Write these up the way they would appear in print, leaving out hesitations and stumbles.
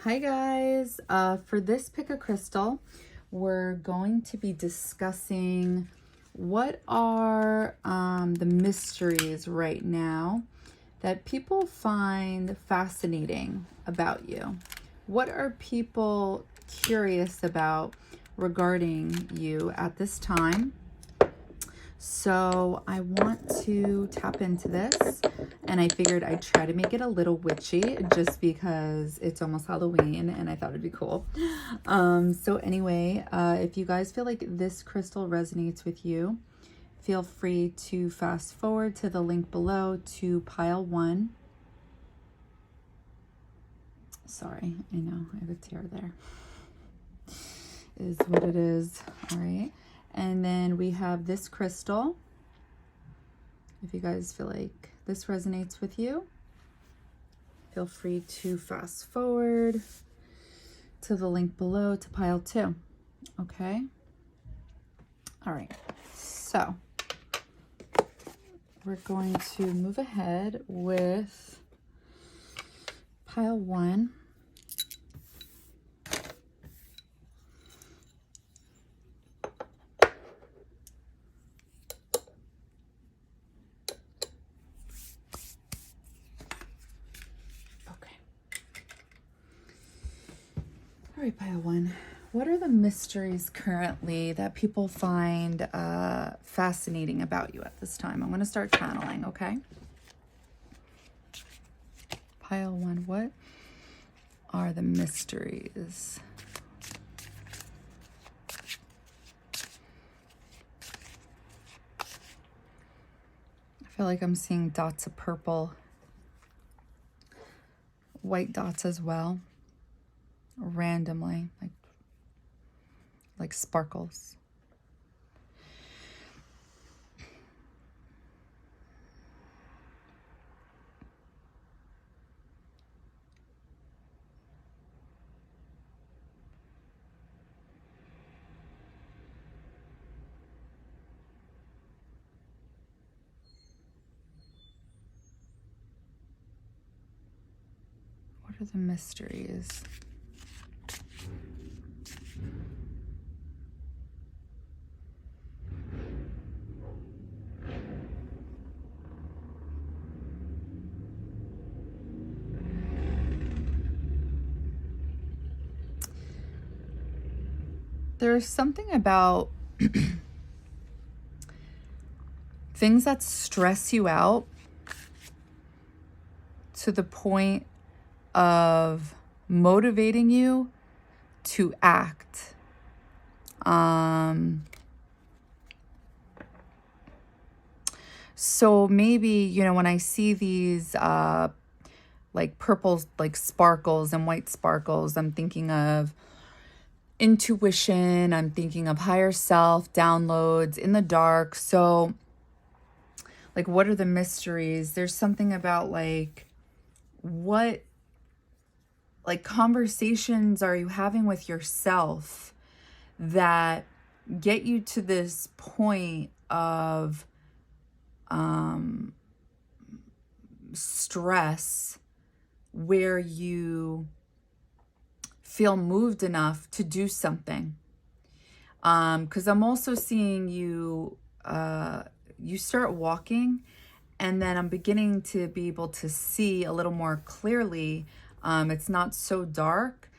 Hi guys, for this PickACrystal, we're going to be discussing what are the mysteries right now that people find fascinating about you. What are people curious about regarding you at this time? So I want to tap into this, and I figured I'd try to make it a little witchy just because it's almost Halloween and I thought it'd be cool. So anyway, if you guys feel like this crystal resonates with you, feel free to fast forward to the link below to pile 1. Sorry, I know I have a tear there. Is what it is. All right. And then we have this crystal. If you guys feel like this resonates with you, feel free to fast forward to the link below to pile 2. Okay. All right. So we're going to move ahead with pile 1. All right, pile 1. What are the mysteries currently that people find fascinating about you at this time? I'm going to start channeling, okay? Pile 1, what are the mysteries? I feel like I'm seeing dots of purple, white dots as well. Randomly, like sparkles. What are the mysteries? There's something about things that stress you out to the point of motivating you to act. So maybe, when I see these like purple, like sparkles and white sparkles, I'm thinking of intuition, I'm thinking of higher self, downloads in the dark. So like, what are the mysteries? There's something about what conversations are you having with yourself that get you to this point of stress where you feel moved enough to do something. Because I'm also seeing you, you start walking, and then I'm beginning to be able to see a little more clearly. It's not so dark,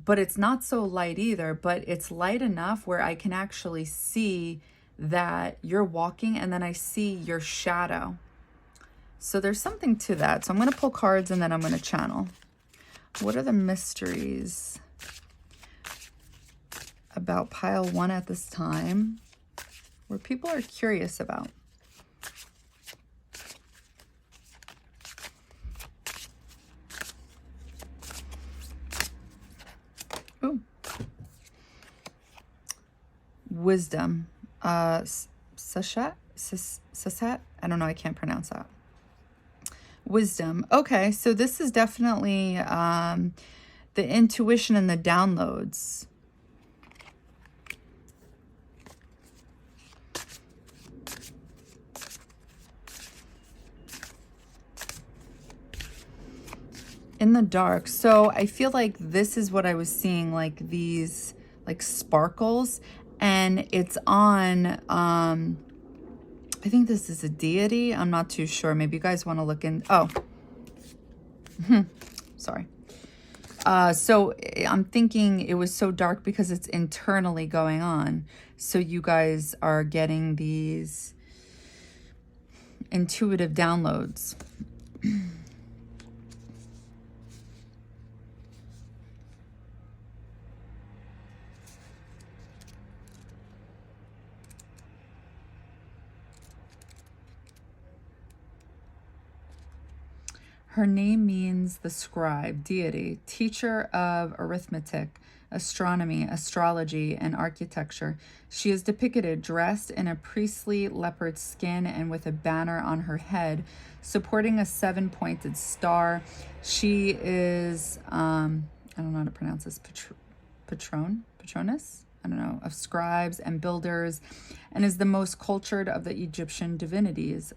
but it's not so light either, but it's light enough where I can actually see that you're walking, and then I see your shadow. So there's something to that. So I'm going to pull cards and then I'm going to channel. What are the mysteries about pile 1 at this time where people are curious about? Ooh. Wisdom. Sashat? I don't know. I can't pronounce that. Wisdom. Okay, so this is definitely the intuition and the downloads. In the dark. So I feel like this is what I was seeing, like these like sparkles, and it's on, I think this is a deity. I'm not too sure. Maybe you guys want to look in. Oh, sorry. So I'm thinking it was so dark because it's internally going on. So you guys are getting these intuitive downloads. Her name means the scribe, deity, teacher of arithmetic, astronomy, astrology, and architecture. She is depicted dressed in a priestly leopard skin and with a banner on her head, supporting a 7-pointed star. She is, I don't know how to pronounce this, patronus? I don't know, of scribes and builders, and is the most cultured of the Egyptian divinities.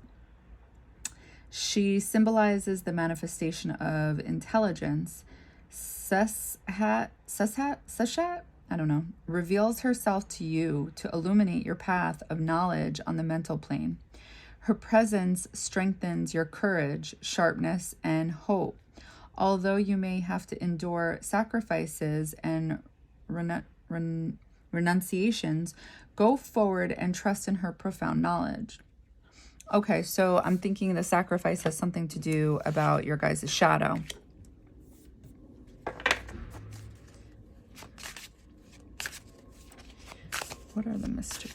She symbolizes the manifestation of intelligence. Seshat, I don't know, reveals herself to you to illuminate your path of knowledge on the mental plane. Her presence strengthens your courage, sharpness, and hope. Although you may have to endure sacrifices and renunciations, go forward and trust in her profound knowledge. Okay, so I'm thinking the sacrifice has something to do about your guys' shadow. What are the mysteries?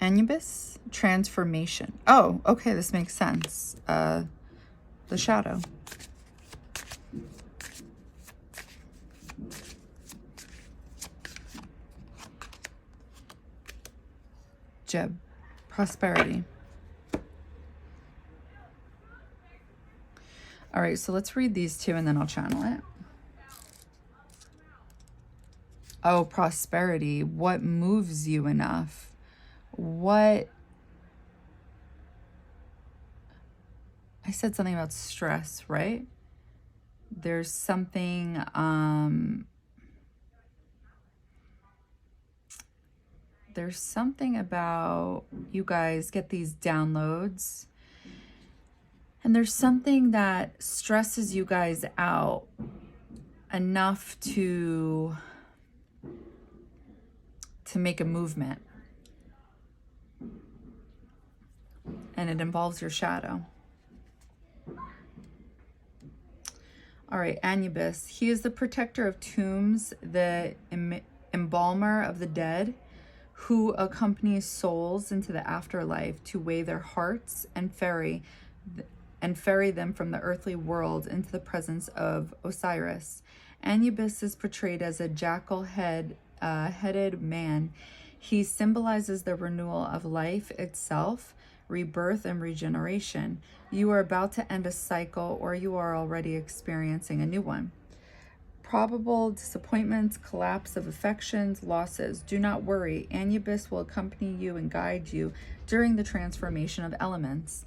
Anubis? Transformation. Oh, okay, this makes sense. The shadow. Jeb, prosperity. All right, so let's read these two and then I'll channel it. Oh, prosperity. What moves you enough? What? I said something about stress, right? There's something, there's something about you guys get these downloads, and there's something that stresses you guys out enough to make a movement, and it involves your shadow. All right, Anubis. He is the protector of tombs, the embalmer of the dead, who accompanies souls into the afterlife to weigh their hearts and ferry them from the earthly world into the presence of Osiris. Anubis is portrayed as a jackal-headed man. He symbolizes the renewal of life itself, rebirth and regeneration. You are about to end a cycle, or you are already experiencing a new one. Probable disappointments, collapse of affections, losses. Do not worry. Anubis will accompany you and guide you during the transformation of elements.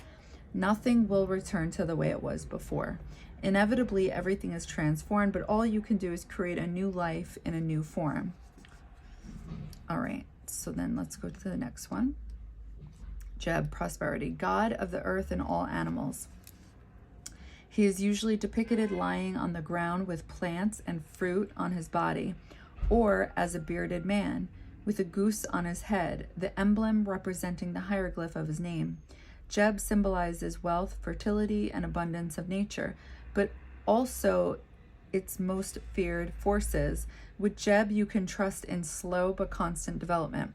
Nothing will return to the way it was before. Inevitably, everything is transformed, but all you can do is create a new life in a new form. All right, so then let's go to the next one. Jeb, prosperity, god of the earth and all animals. He is usually depicted lying on the ground with plants and fruit on his body, or as a bearded man with a goose on his head, the emblem representing the hieroglyph of his name. Jeb symbolizes wealth, fertility, and abundance of nature, but also its most feared forces. With Jeb, you can trust in slow but constant development,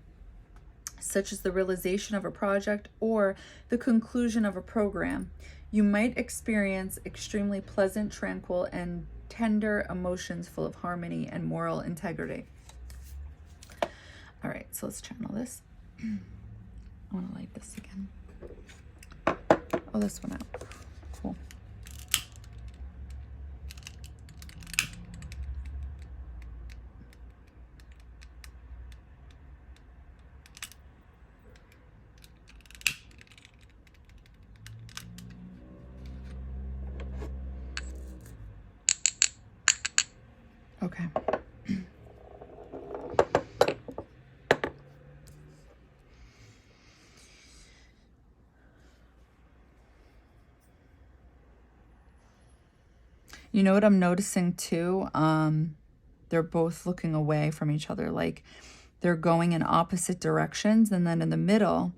such as the realization of a project or the conclusion of a program. You might experience extremely pleasant, tranquil, and tender emotions full of harmony and moral integrity. All right, so let's channel this. I want to light this again. Oh, this one out. Cool. You know what I'm noticing too? They're both looking away from each other, like they're going in opposite directions, and then in the middle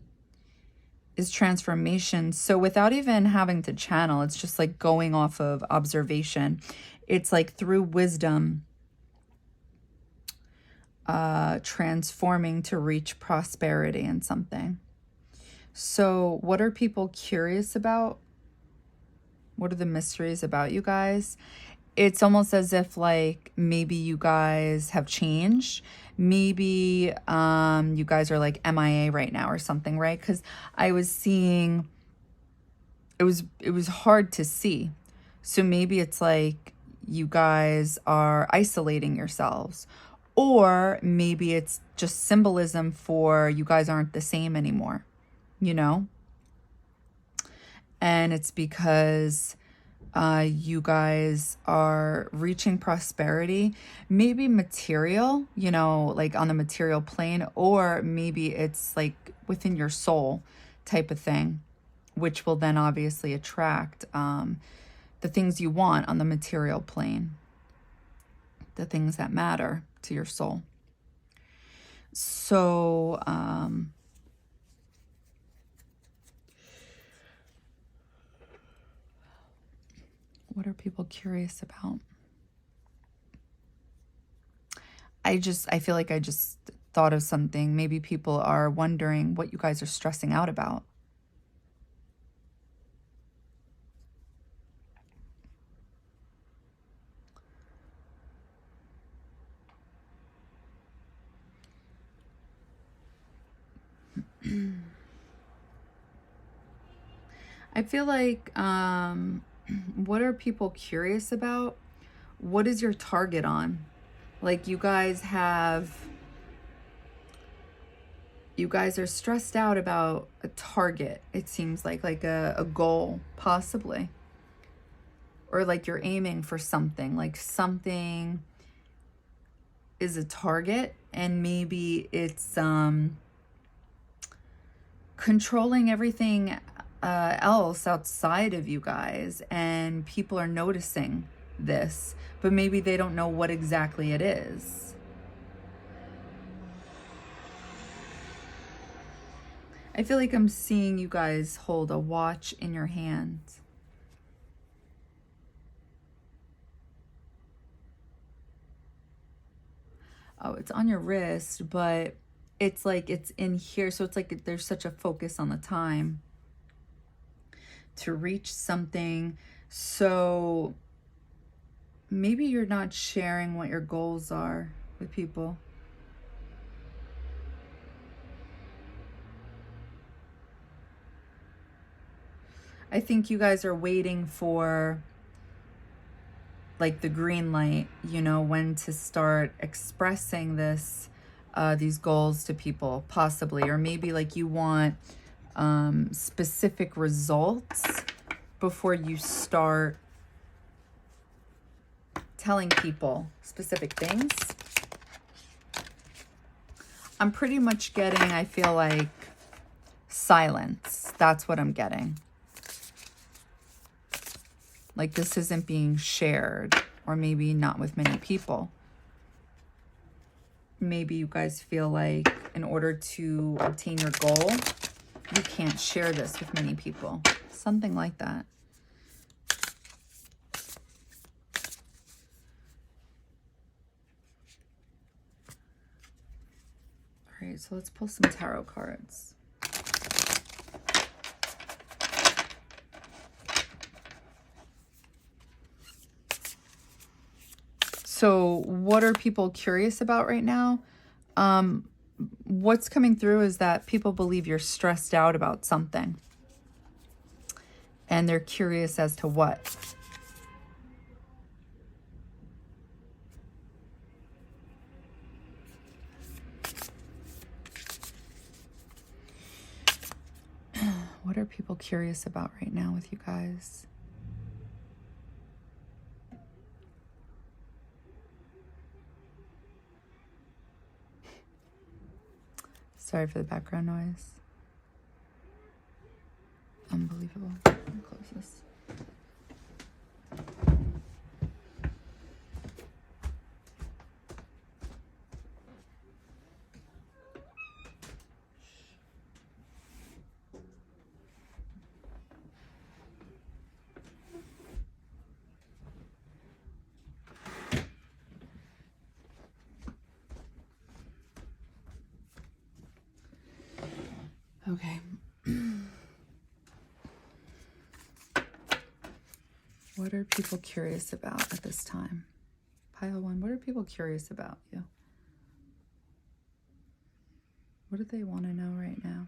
is transformation. So without even having to channel, it's just like going off of observation. It's like through wisdom, transforming to reach prosperity in something. So what are people curious about? What are the mysteries about you guys? It's almost as if like maybe you guys have changed. Maybe you guys are like MIA right now or something, right? Because I was seeing, it was hard to see. So maybe it's like you guys are isolating yourselves, or maybe it's just symbolism for you guys aren't the same anymore, you know? And it's because you guys are reaching prosperity, maybe material, you know, like on the material plane, or maybe it's like within your soul type of thing, which will then obviously attract the things you want on the material plane, the things that matter to your soul. So, what are people curious about? I feel like I just thought of something. Maybe people are wondering what you guys are stressing out about. I feel like, what are people curious about? What is your target on? Like you guys are stressed out about a target, it seems like a goal, possibly. Or like you're aiming for something, like something is a target, and maybe it's controlling everything else outside of you guys, and people are noticing this, but maybe they don't know what exactly it is. I feel like I'm seeing you guys hold a watch in your hand. Oh, it's on your wrist, but it's like it's in here. So it's like there's such a focus on the time to reach something. So maybe you're not sharing what your goals are with people. I think you guys are waiting for like the green light, you know, when to start expressing these goals to people, possibly. Or maybe like you want specific results before you start telling people specific things. I'm pretty much getting, I feel like, silence. That's what I'm getting. Like this isn't being shared, or maybe not with many people. Maybe you guys feel like in order to obtain your goal, you can't share this with many people. Something like that. All right, so let's pull some tarot cards. So what are people curious about right now? What's coming through is that people believe you're stressed out about something. And they're curious as to what. What are people curious about right now with you guys? Sorry for the background noise. Unbelievable. Let me close this. Okay. What are people curious about at this time? Pile 1, what are people curious about you? What do they want to know right now?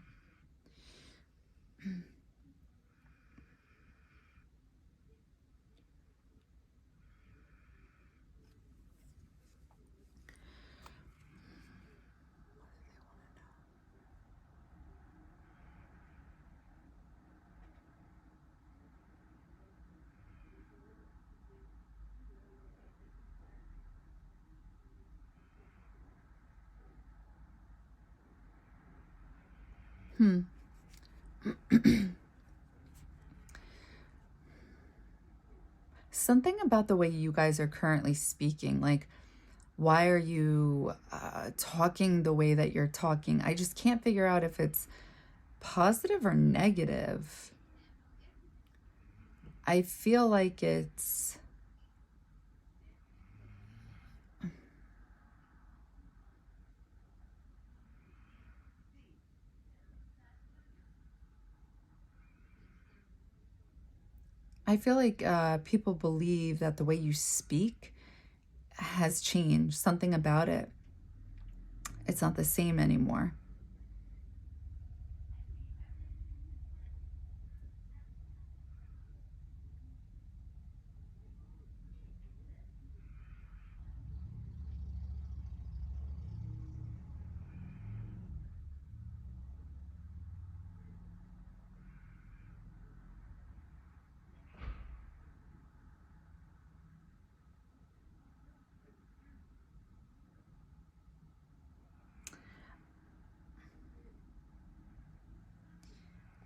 Something about the way you guys are currently speaking, like, why are you talking the way that you're talking? I just can't figure out if it's positive or negative. I feel like it's... I feel like people believe that the way you speak has changed. Something about it. It's not the same anymore.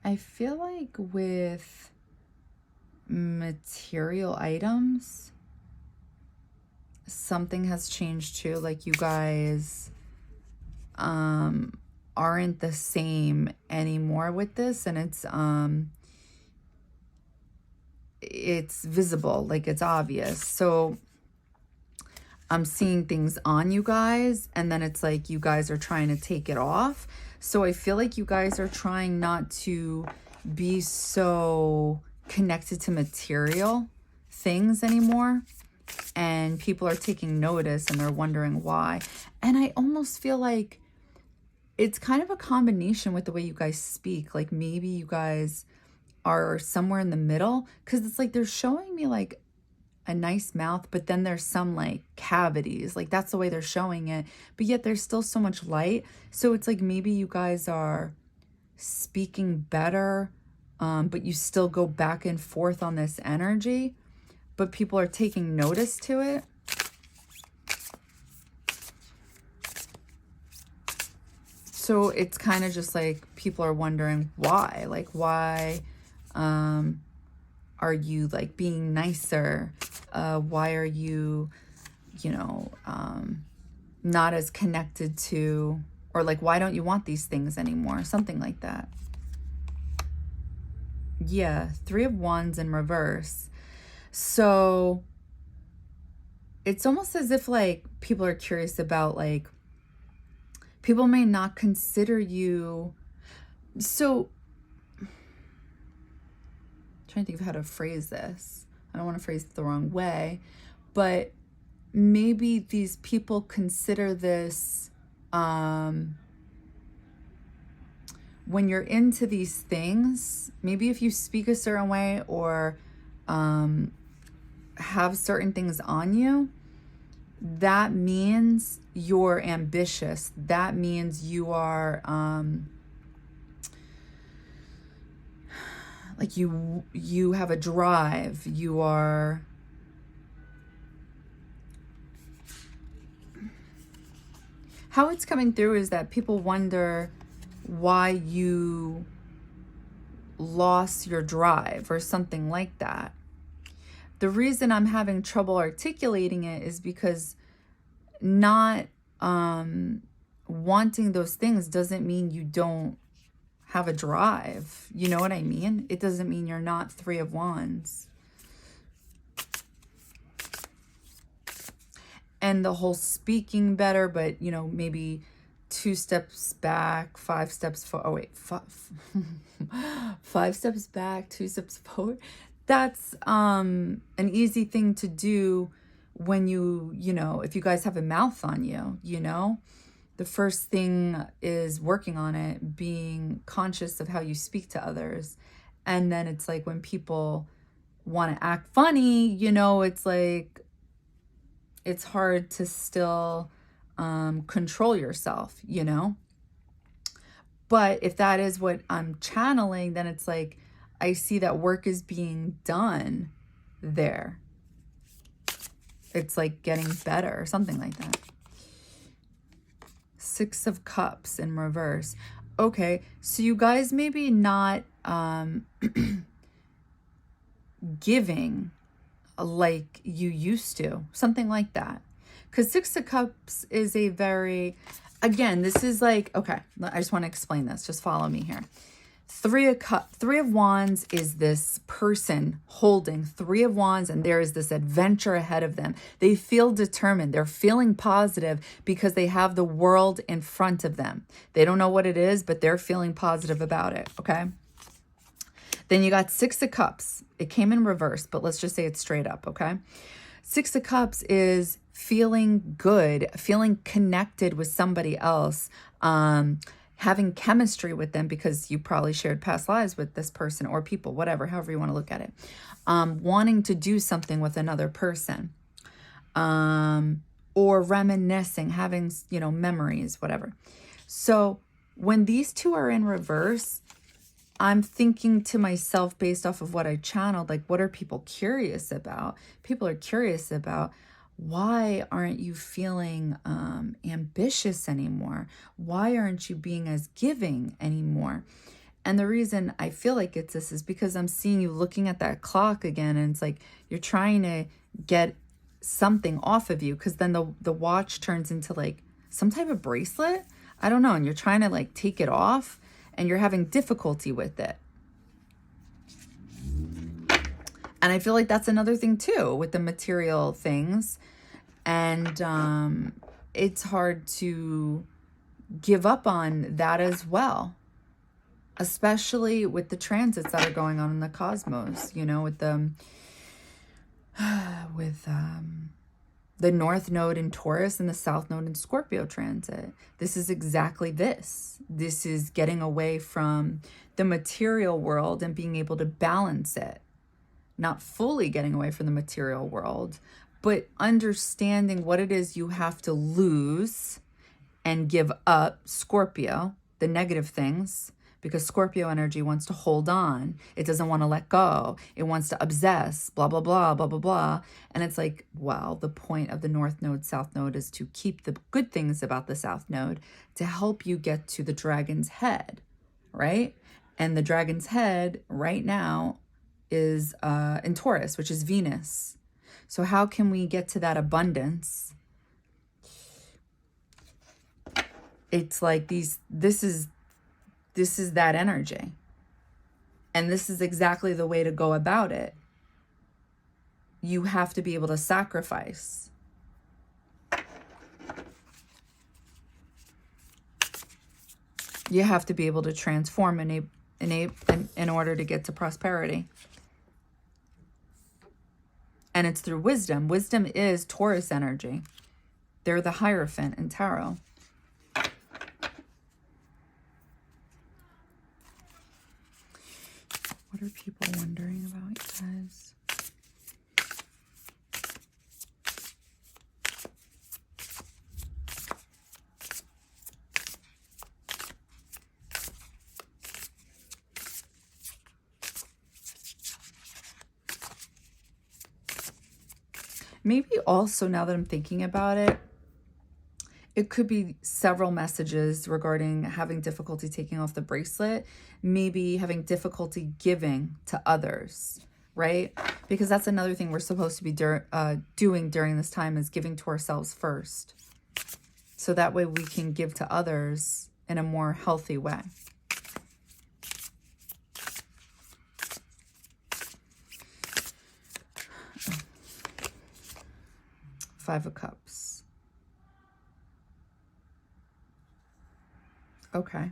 I feel like with material items, something has changed too. Like, you guys aren't the same anymore with this, and it's visible, like it's obvious. So I'm seeing things on you guys, and then it's like you guys are trying to take it off. So I feel like you guys are trying not to be so connected to material things anymore. And people are taking notice and they're wondering why. And I almost feel like it's kind of a combination with the way you guys speak. Like, maybe you guys are somewhere in the middle, because it's like they're showing me like a nice mouth, but then there's some like cavities, like that's the way they're showing it, but yet there's still so much light. So it's like maybe you guys are speaking better, but you still go back and forth on this energy, but people are taking notice to it. So it's kind of just like people are wondering why, like, why are you like being nicer? Why are you, not as connected to, or like, why don't you want these things anymore? Something like that. Yeah, 3 of Wands in reverse. So it's almost as if like people are curious about, like, people may not consider you. So I'm trying to think of how to phrase this. I don't want to phrase it the wrong way, but maybe these people consider this, when you're into these things, maybe if you speak a certain way or have certain things on you, that means you're ambitious. That means you are like you have a drive. You are how it's coming through is that people wonder why you lost your drive or something like that. The reason I'm having trouble articulating it is because not wanting those things doesn't mean you don't have a drive. You know what I mean? It doesn't mean you're not 3 of Wands. And the whole speaking better, but, maybe 2 steps back, 5 steps forward. Oh, wait, 5 steps back, 2 steps forward. That's an easy thing to do when you know, if you guys have a mouth on you, you know. The first thing is working on it, being conscious of how you speak to others. And then it's like when people want to act funny, you know, it's like, it's hard to still control yourself, you know. But if that is what I'm channeling, then it's like, I see that work is being done there. It's like getting better or something like that. 6 of Cups in reverse. Okay, so you guys maybe not giving like you used to, something like that. Because 6 of Cups is a very, again, this is like, okay, I just want to explain this. Just follow me here. 3 of Wands is this person holding 3 of Wands, and there is this adventure ahead of them. They feel determined. They're feeling positive because they have the world in front of them. They don't know what it is, but they're feeling positive about it, okay? Then you got 6 of Cups. It came in reverse, but let's just say it's straight up, okay? 6 of Cups is feeling good, feeling connected with somebody else, having chemistry with them because you probably shared past lives with this person or people, whatever, however you want to look at it. Wanting to do something with another person, or reminiscing, having, you know, memories, whatever. So when these two are in reverse, I'm thinking to myself based off of what I channeled, like, what are people curious about? People are curious about, why aren't you feeling ambitious anymore? Why aren't you being as giving anymore? And the reason I feel like it's this is because I'm seeing you looking at that clock again, and it's like you're trying to get something off of you, because then the watch turns into like some type of bracelet. I don't know. And you're trying to like take it off, and you're having difficulty with it. And I feel like that's another thing too with the material things. And it's hard to give up on that as well, especially with the transits that are going on in the cosmos, you know, with the North Node in Taurus and the South Node in Scorpio transit. This is exactly this. This is getting away from the material world and being able to balance it. Not fully getting away from the material world, but understanding what it is you have to lose and give up, Scorpio, the negative things, because Scorpio energy wants to hold on. It doesn't want to let go. It wants to obsess, blah, blah, blah, blah, blah, blah. And it's like, well, the point of the North Node, South Node is to keep the good things about the South Node to help you get to the dragon's head, right? And the dragon's head right now is in Taurus, which is Venus. So how can we get to that abundance? It's like this is that energy. And this is exactly the way to go about it. You have to be able to sacrifice. You have to be able to transform in order to get to prosperity. And it's through wisdom. Wisdom is Taurus energy. They're the Hierophant in tarot. What are people wondering about, you guys? Maybe also, now that I'm thinking about it, it could be several messages regarding having difficulty taking off the bracelet, maybe having difficulty giving to others, right? Because that's another thing we're supposed to be doing during this time, is giving to ourselves first. So that way we can give to others in a more healthy way. Five of Cups. Okay.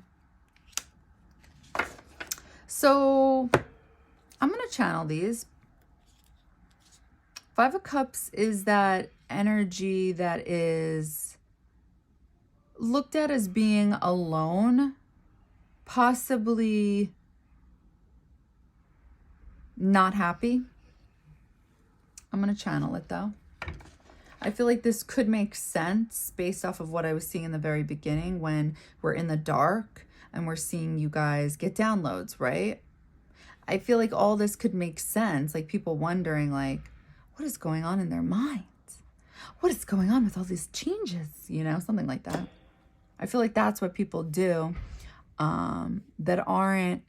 So I'm going to channel these. Five of Cups is that energy that is looked at as being alone, possibly not happy. I'm going to channel it though. I feel like this could make sense based off of what I was seeing in the very beginning when we're in the dark and we're seeing you guys get downloads, right? I feel like all this could make sense. Like people wondering like, what is going on in their minds? What is going on with all these changes? You know, something like that. I feel like that's what people do that aren't,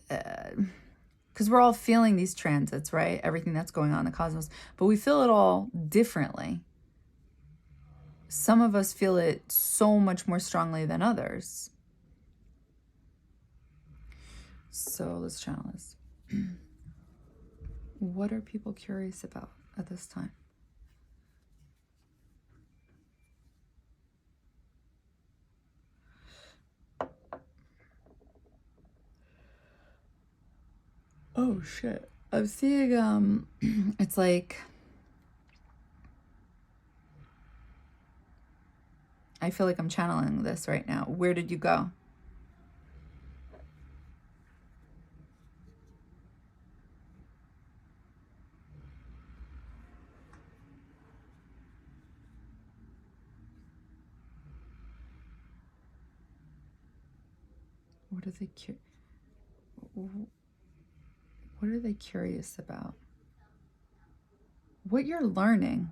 because we're all feeling these transits, right? Everything that's going on in the cosmos, but we feel it all differently. Some of us feel it so much more strongly than others. So let's channel this. What are people curious about at this time? Oh shit. I'm seeing it's like I feel like I'm channeling this right now. Where did you go? What are they curious about? What you're learning.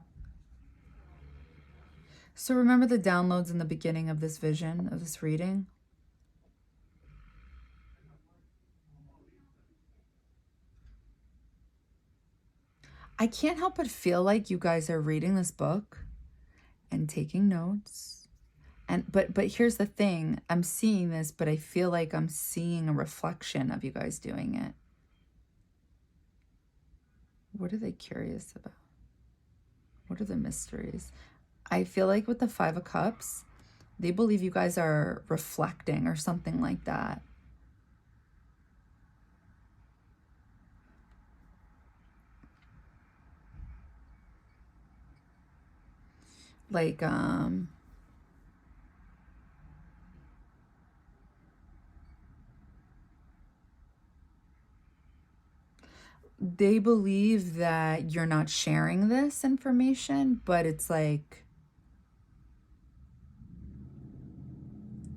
So remember the downloads in the beginning of this vision, of this reading? I can't help but feel like you guys are reading this book and taking notes. But here's the thing. I'm seeing this, but I feel like I'm seeing a reflection of you guys doing it. What are they curious about? What are the mysteries? I feel like with the Five of Cups, they believe you guys are reflecting or something like that. Like, they believe that you're not sharing this information, but it's like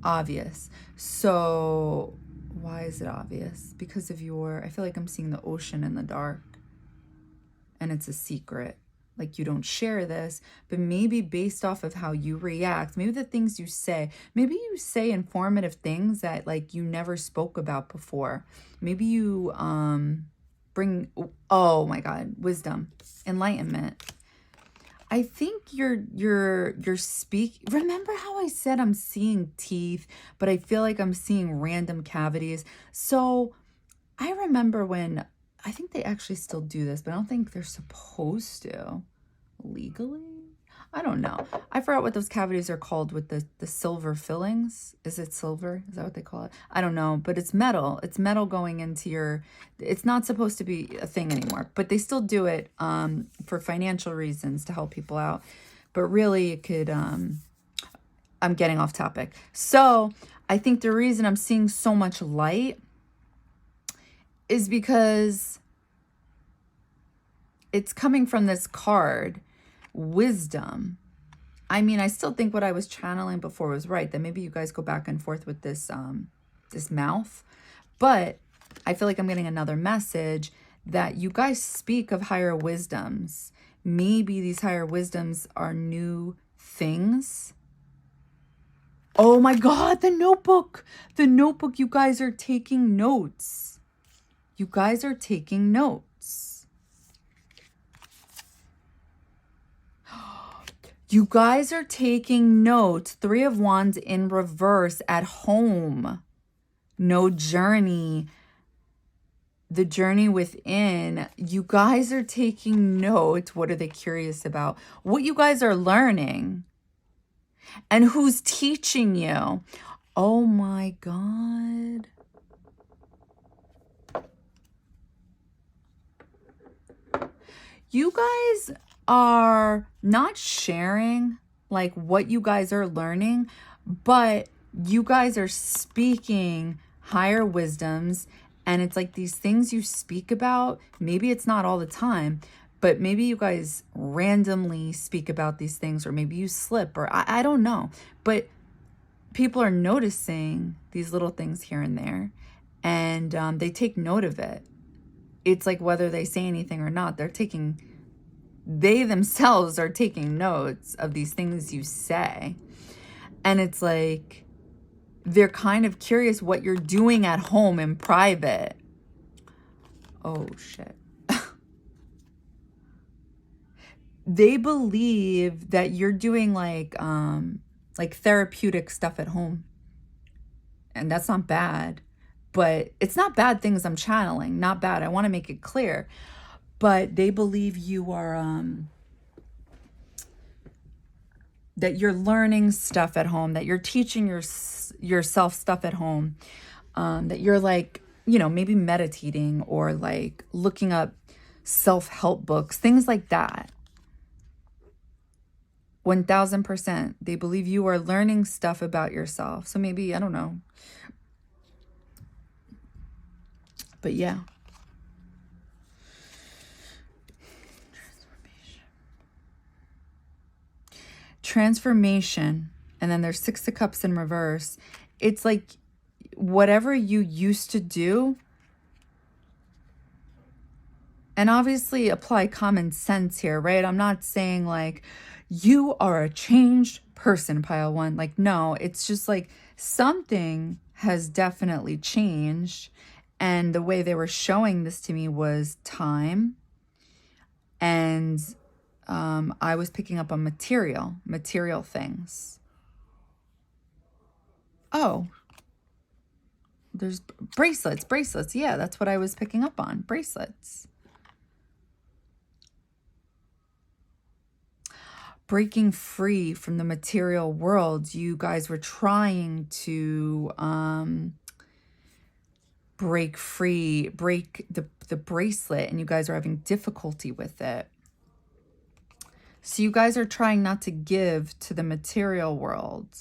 obvious. So why is it obvious? Because of I feel like I'm seeing the ocean in the dark and it's a secret. Like you don't share this, but maybe based off of how you react, maybe the things you say, maybe you say informative things that like you never spoke about before. Maybe you bring, oh my God, wisdom, enlightenment. I think you're remember how I said I'm seeing teeth, but I feel like I'm seeing random cavities. So I remember when, I think they actually still do this, but I don't think they're supposed to legally. I don't know. I forgot what those cavities are called with the silver fillings. Is it silver? Is that what they call it? I don't know, but it's metal. It's metal going into your, it's not supposed to be a thing anymore, but they still do it for financial reasons to help people out. But really it could, I'm getting off topic. So I think the reason I'm seeing so much light is because it's coming from this card, wisdom. I mean, I still think what I was channeling before was right, that maybe you guys go back and forth with this this mouth, but I feel like I'm getting another message that you guys speak of higher wisdoms. Maybe these higher wisdoms are new things. Oh my God, the notebook. The notebook, you guys are taking notes. You guys are taking notes. You guys are taking notes. Three of Wands in reverse at home. No journey. The journey within. You guys are taking notes. What are they curious about? What you guys are learning. And who's teaching you? Oh my God. You guys are not sharing like what you guys are learning, but you guys are speaking higher wisdoms, and it's like these things you speak about, maybe it's not all the time, but maybe you guys randomly speak about these things, or maybe you slip, or I don't know, but people are noticing these little things here and there, and they take note of it. It's like whether they say anything or not, they themselves are taking notes of these things you say. And it's like they're kind of curious what you're doing at home in private. Oh shit. They believe that you're doing like therapeutic stuff at home. And that's not bad. But it's not bad things I'm channeling. Not bad. I want to make it clear. But they believe you are that you're learning stuff at home, that you're teaching yourself stuff at home, that you're like, you know, maybe meditating or like looking up self-help books, things like that. 1000%. They believe you are learning stuff about yourself. So maybe, I don't know. But yeah. Transformation. And then there's Six of Cups in reverse. It's like whatever you used to do, and obviously apply common sense here, right? I'm not saying like you are a changed person, pile one. Like, no, it's just like something has definitely changed. And the way they were showing this to me was time. And I was picking up on material things. Oh, there's bracelets. Yeah, that's what I was picking up on. Bracelets. Breaking free from the material world. You guys were trying to break free, break the bracelet, and you guys are having difficulty with it. So you guys are trying not to give to the material world.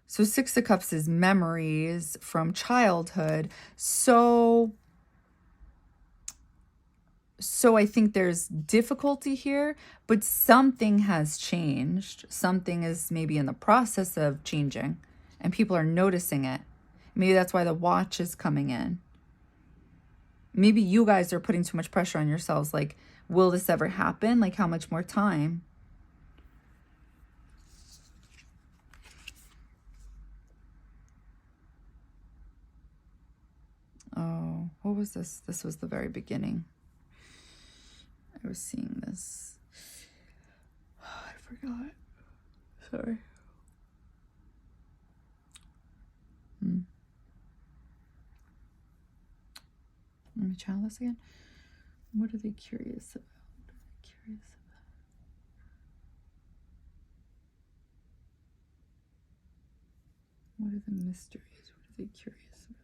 So Six of Cups is memories from childhood. So I think there's difficulty here, but something has changed. Something is maybe in the process of changing, and people are noticing it. Maybe that's why the watch is coming in. Maybe you guys are putting too much pressure on yourselves. Like, will this ever happen? Like, how much more time? Oh, what was this? This was the very beginning. I was seeing this. Oh, I forgot. Sorry. Let me channel this again. What are they curious about? What are the mysteries? What are they curious about?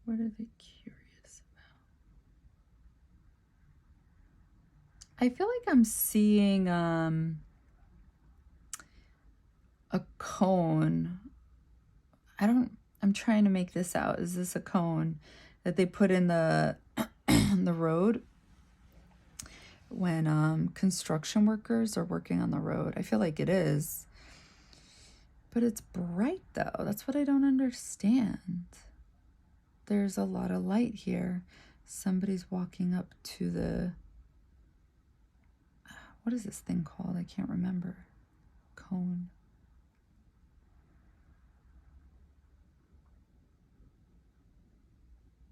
What are they curious about? I feel like I'm seeing a cone. I'm trying to make this out. Is this a cone that they put in the the road when construction workers are working on the road? I feel like it is. But it's bright though. That's what I don't understand. There's a lot of light here. Somebody's walking up to the... What is this thing called? I can't remember. Cone.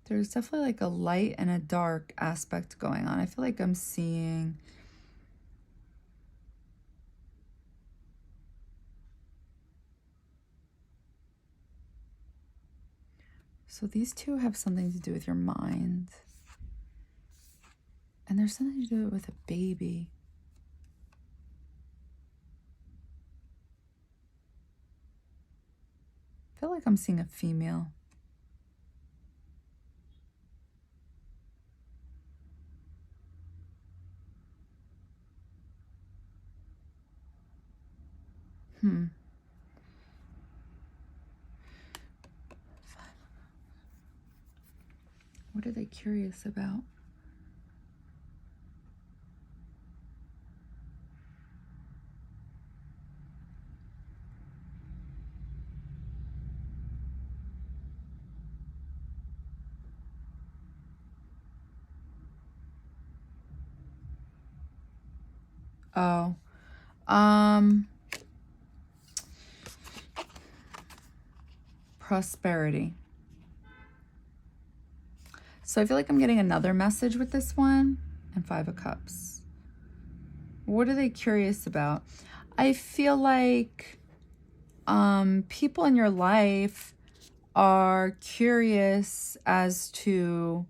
There's definitely like a light and a dark aspect going on. I feel like I'm seeing... So these two have something to do with your mind. And there's something to do with a baby. I feel like I'm seeing a female. What are they curious about? Oh, prosperity. So I feel like I'm getting another message with this one, and 5 of Cups. What are they curious about? I feel like people in your life are curious as to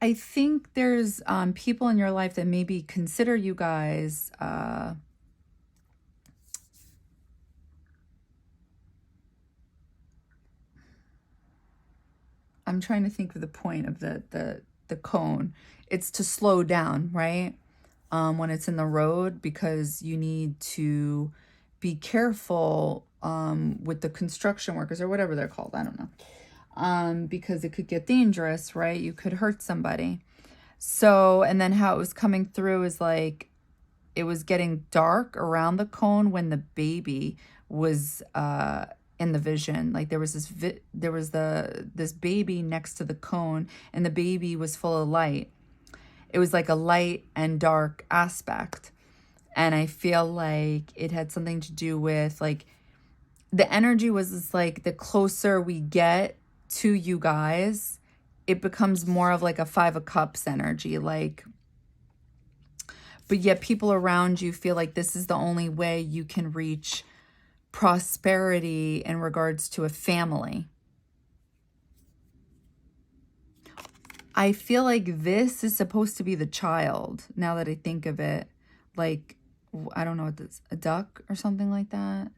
I think there's people in your life that maybe consider you guys I'm trying to think of the point of the cone. It's to slow down, right? When it's in the road, because you need to be careful with the construction workers or whatever they're called. I don't know. Because it could get dangerous, right? You could hurt somebody. So, and then how it was coming through is like it was getting dark around the cone when the baby was in the vision. Like there was this baby next to the cone, and the baby was full of light. It was like a light and dark aspect. And I feel like it had something to do with like the energy was just like the closer we get to you guys, it becomes more of like a 5 of Cups energy, like, but yet people around you feel like this is the only way you can reach prosperity in regards to a family. I feel like this is supposed to be the child, now that I think of it. Like, I don't know what this, a duck or something like that.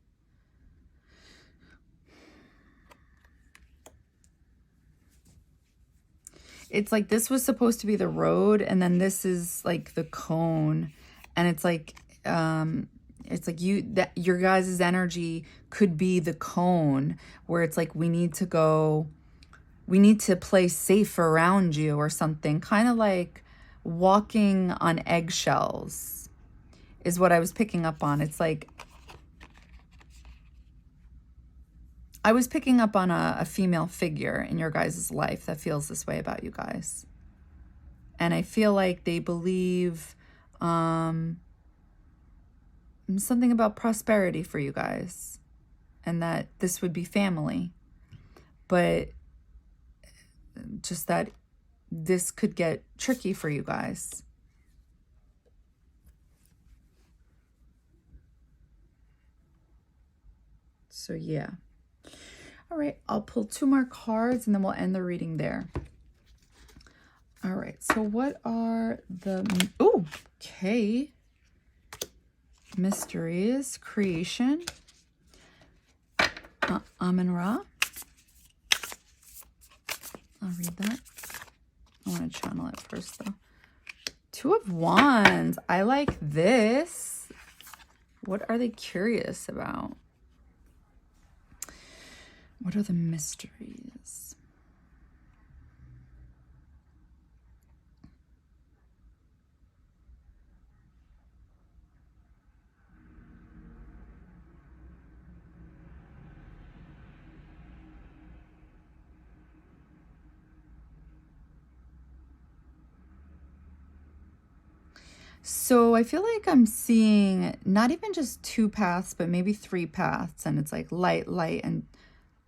It's like this was supposed to be the road, and then this is like the cone, and it's like your guys' energy could be the cone, where it's like we need to play safe around you or something, kind of like walking on eggshells is what I was picking up on. It's like I was picking up on a female figure in your guys' life that feels this way about you guys. And I feel like they believe something about prosperity for you guys, and that this would be family. But just that this could get tricky for you guys. So yeah. All right, I'll pull 2 more cards and then we'll end the reading there. All right, so what are the... Oh, okay. Mysteries, creation, Amun-Ra. I'll read that. I want to channel it first, though. 2 of Wands. I like this. What are they curious about? What are the mysteries? So I feel like I'm seeing not even just 2 paths, but maybe 3 paths. And it's like light, light, and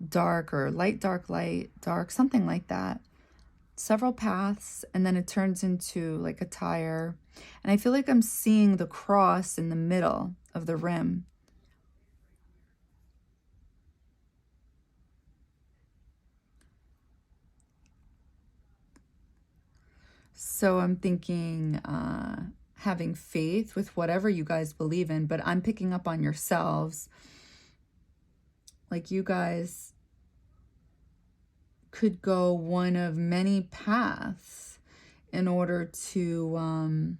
dark, or light, dark, something like that. Several paths, and then it turns into like a tire. And I feel like I'm seeing the cross in the middle of the rim. So I'm thinking having faith with whatever you guys believe in, but I'm picking up on yourselves. Like you guys could go one of many paths in order to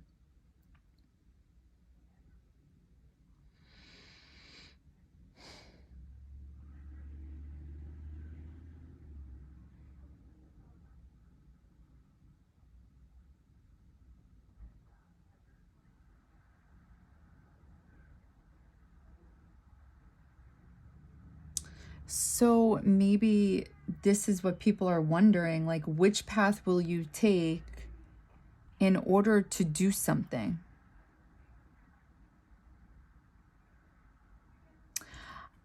so maybe this is what people are wondering, like, which path will you take in order to do something?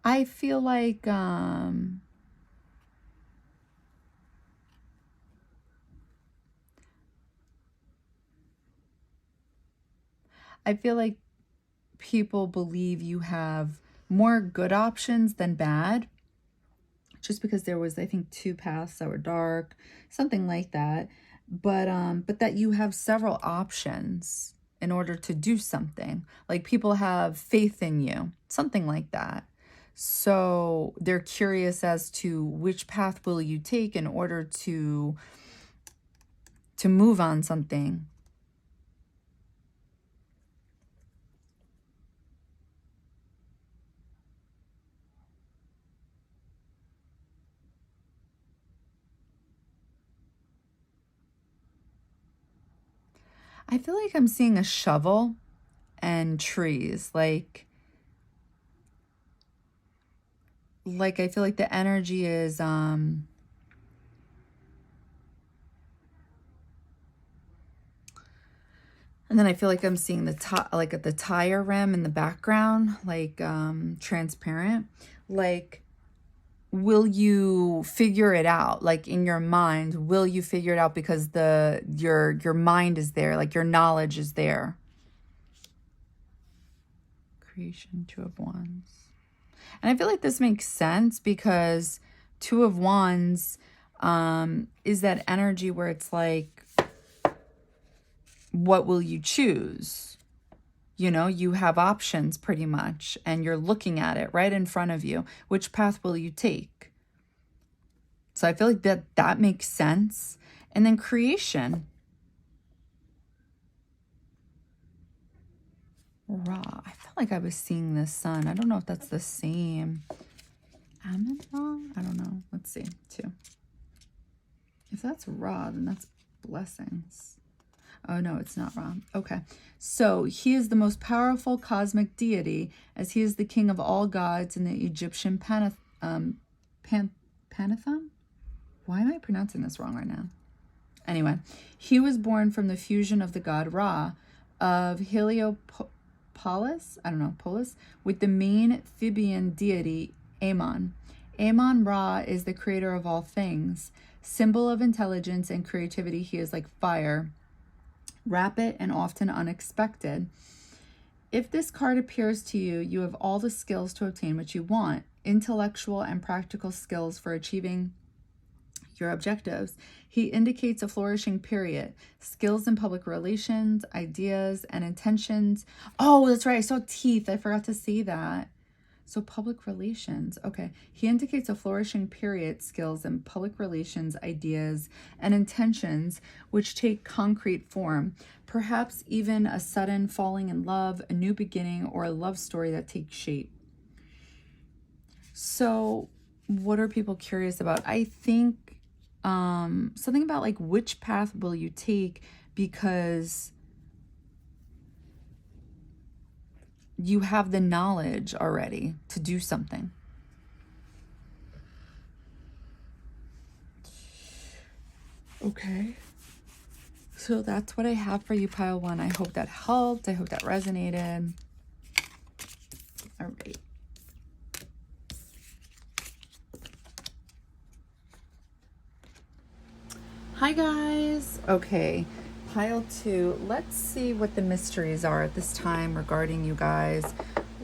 I feel like people believe you have more good options than bad, just because there was, I think, 2 paths that were dark, something like that. But that you have several options in order to do something. Like people have faith in you, something like that. So they're curious as to which path will you take in order to move on something. I feel like I'm seeing a shovel and trees. Like I feel like the energy is and then I feel like I'm seeing the tire rim in the background, like transparent. Like, will you figure it out? Like in your mind, will you figure it out because your mind is there, like your knowledge is there? Creation, 2 of Wands. And I feel like this makes sense because 2 of Wands is that energy where it's like, what will you choose? You know, you have options pretty much, and you're looking at it right in front of you. Which path will you take? So I feel like that makes sense. And then creation. Ra. I felt like I was seeing the sun. I don't know if that's the same. Am I wrong? I don't know. Let's see. 2. If that's Ra, then that's blessings. Oh, no, it's not Ra. Okay. So he is the most powerful cosmic deity, as he is the king of all gods in the Egyptian pantheon. Why am I pronouncing this wrong right now? Anyway, he was born from the fusion of the god Ra of Heliopolis, Polis, with the main Theban deity Amon. Amon Ra is the creator of all things. Symbol of intelligence and creativity, he is like fire, rapid and often unexpected. If this card appears to you, you have all the skills to obtain what you want, intellectual and practical skills for achieving your objectives. He indicates a flourishing period, skills in public relations, ideas, and intentions. Oh, that's right. I saw teeth. I forgot to see that. So public relations. Okay. He indicates a flourishing period, skills in public relations, ideas, and intentions which take concrete form. Perhaps even a sudden falling in love, a new beginning, or a love story that takes shape. So what are people curious about? I think something about like which path will you take, because you have the knowledge already to do something. Okay. So that's what I have for you, pile 1. I hope that helped. I hope that resonated. All right. Hi guys. Okay, pile 2. Let's see what the mysteries are at this time regarding you guys.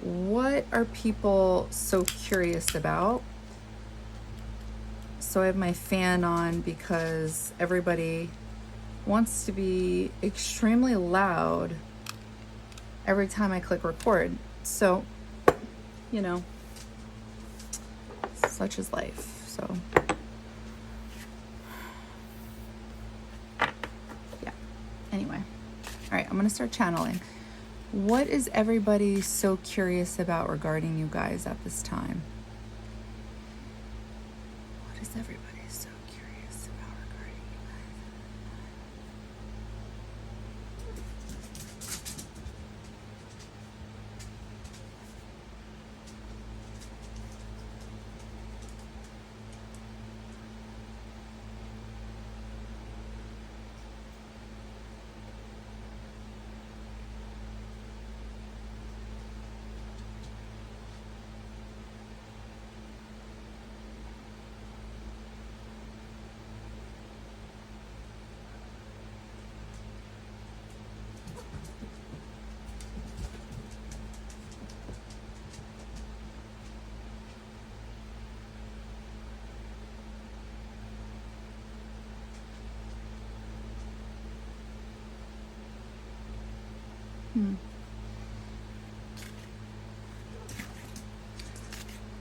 What are people so curious about? So I have my fan on because everybody wants to be extremely loud every time I click record. So, you know, such is life. So yeah, anyway. All right, I'm gonna start channeling. What is everybody so curious about regarding you guys at this time? What is everybody so curious about regarding you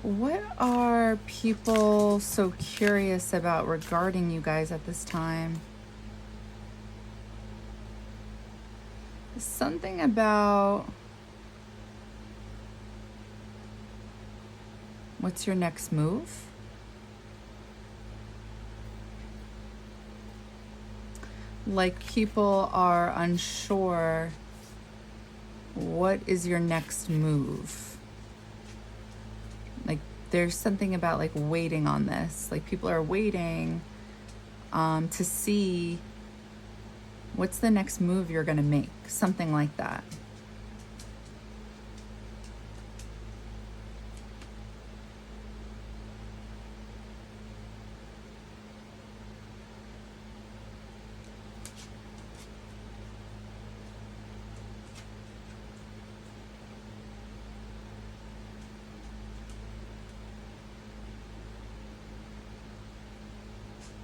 What are people so curious about regarding you guys at this time? Something about what's your next move? Like people are unsure, what is your next move? Like there's something about like waiting on this. Like people are waiting to see what's the next move you're gonna make. Something like that.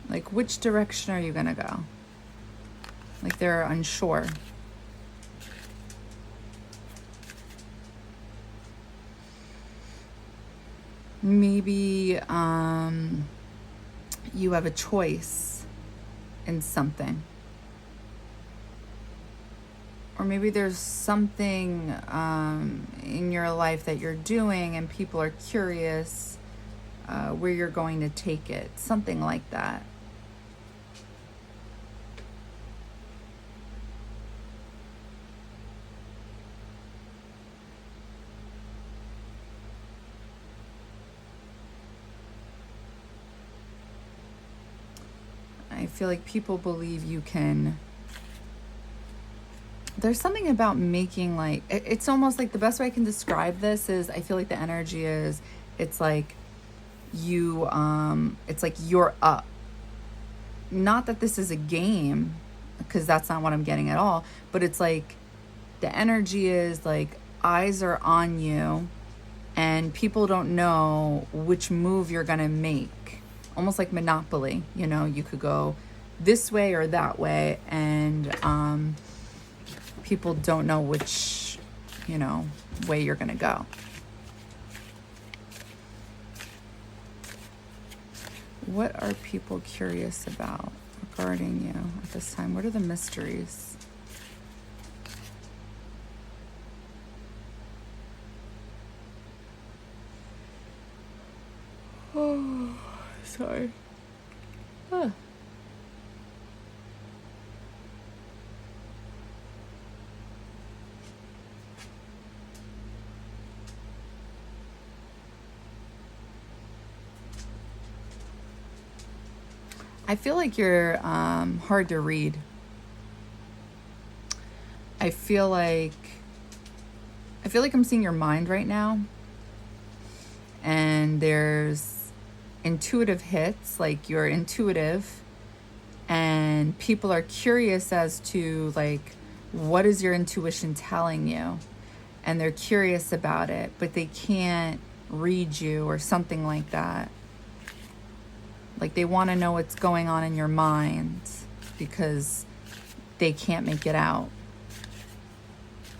Like which direction are you gonna go? Like they're unsure. Maybe you have a choice in something. Or maybe there's something in your life that you're doing and people are curious where you're going to take it. Something like that. I feel like people believe you can. There's something about making like, it's almost like the best way I can describe this is I feel like the energy is, it's like you, it's like you're up. Not that this is a game, because that's not what I'm getting at all, but it's like the energy is like eyes are on you and people don't know which move you're gonna make. Almost like Monopoly, you know, you could go this way or that way, and people don't know which, you know, way you're gonna go. What are people curious about regarding you at this time? What are the mysteries? Oh, sorry. Huh. I feel like you're hard to read. I feel like I'm seeing your mind right now. And there's intuitive hits, like you're intuitive And people are curious as to, like, what is your intuition telling you? And they're curious about it, but they can't read you or something like that. Like, they want to know what's going on in your mind because they can't make it out.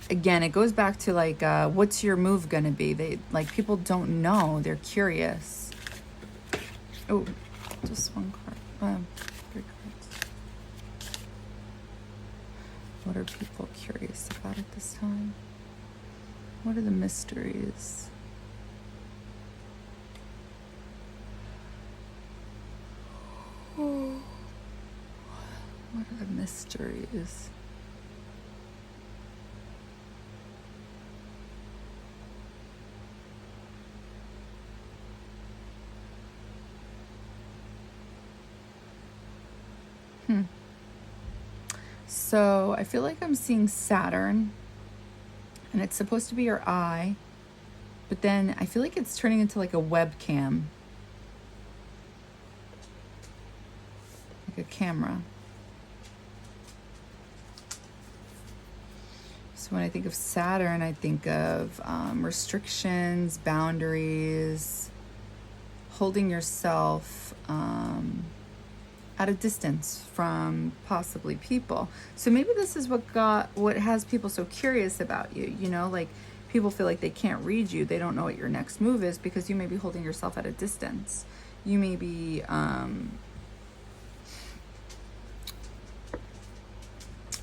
Again, it goes back to, like, what's your move going to be? They, like, people don't know. They're curious. Oh, just one card. 3 cards. What are people curious about at this time? What are the mysteries? Oh. What are the mysteries? So I feel like I'm seeing Saturn, and it's supposed to be your eye, but then I feel like it's turning into like a webcam, like a camera. So when I think of Saturn, I think of restrictions, boundaries, holding yourself at a distance from possibly people. So maybe this is what has people so curious about you, you know, like people feel like they can't read you. They don't know what your next move is because you may be holding yourself at a distance. You may be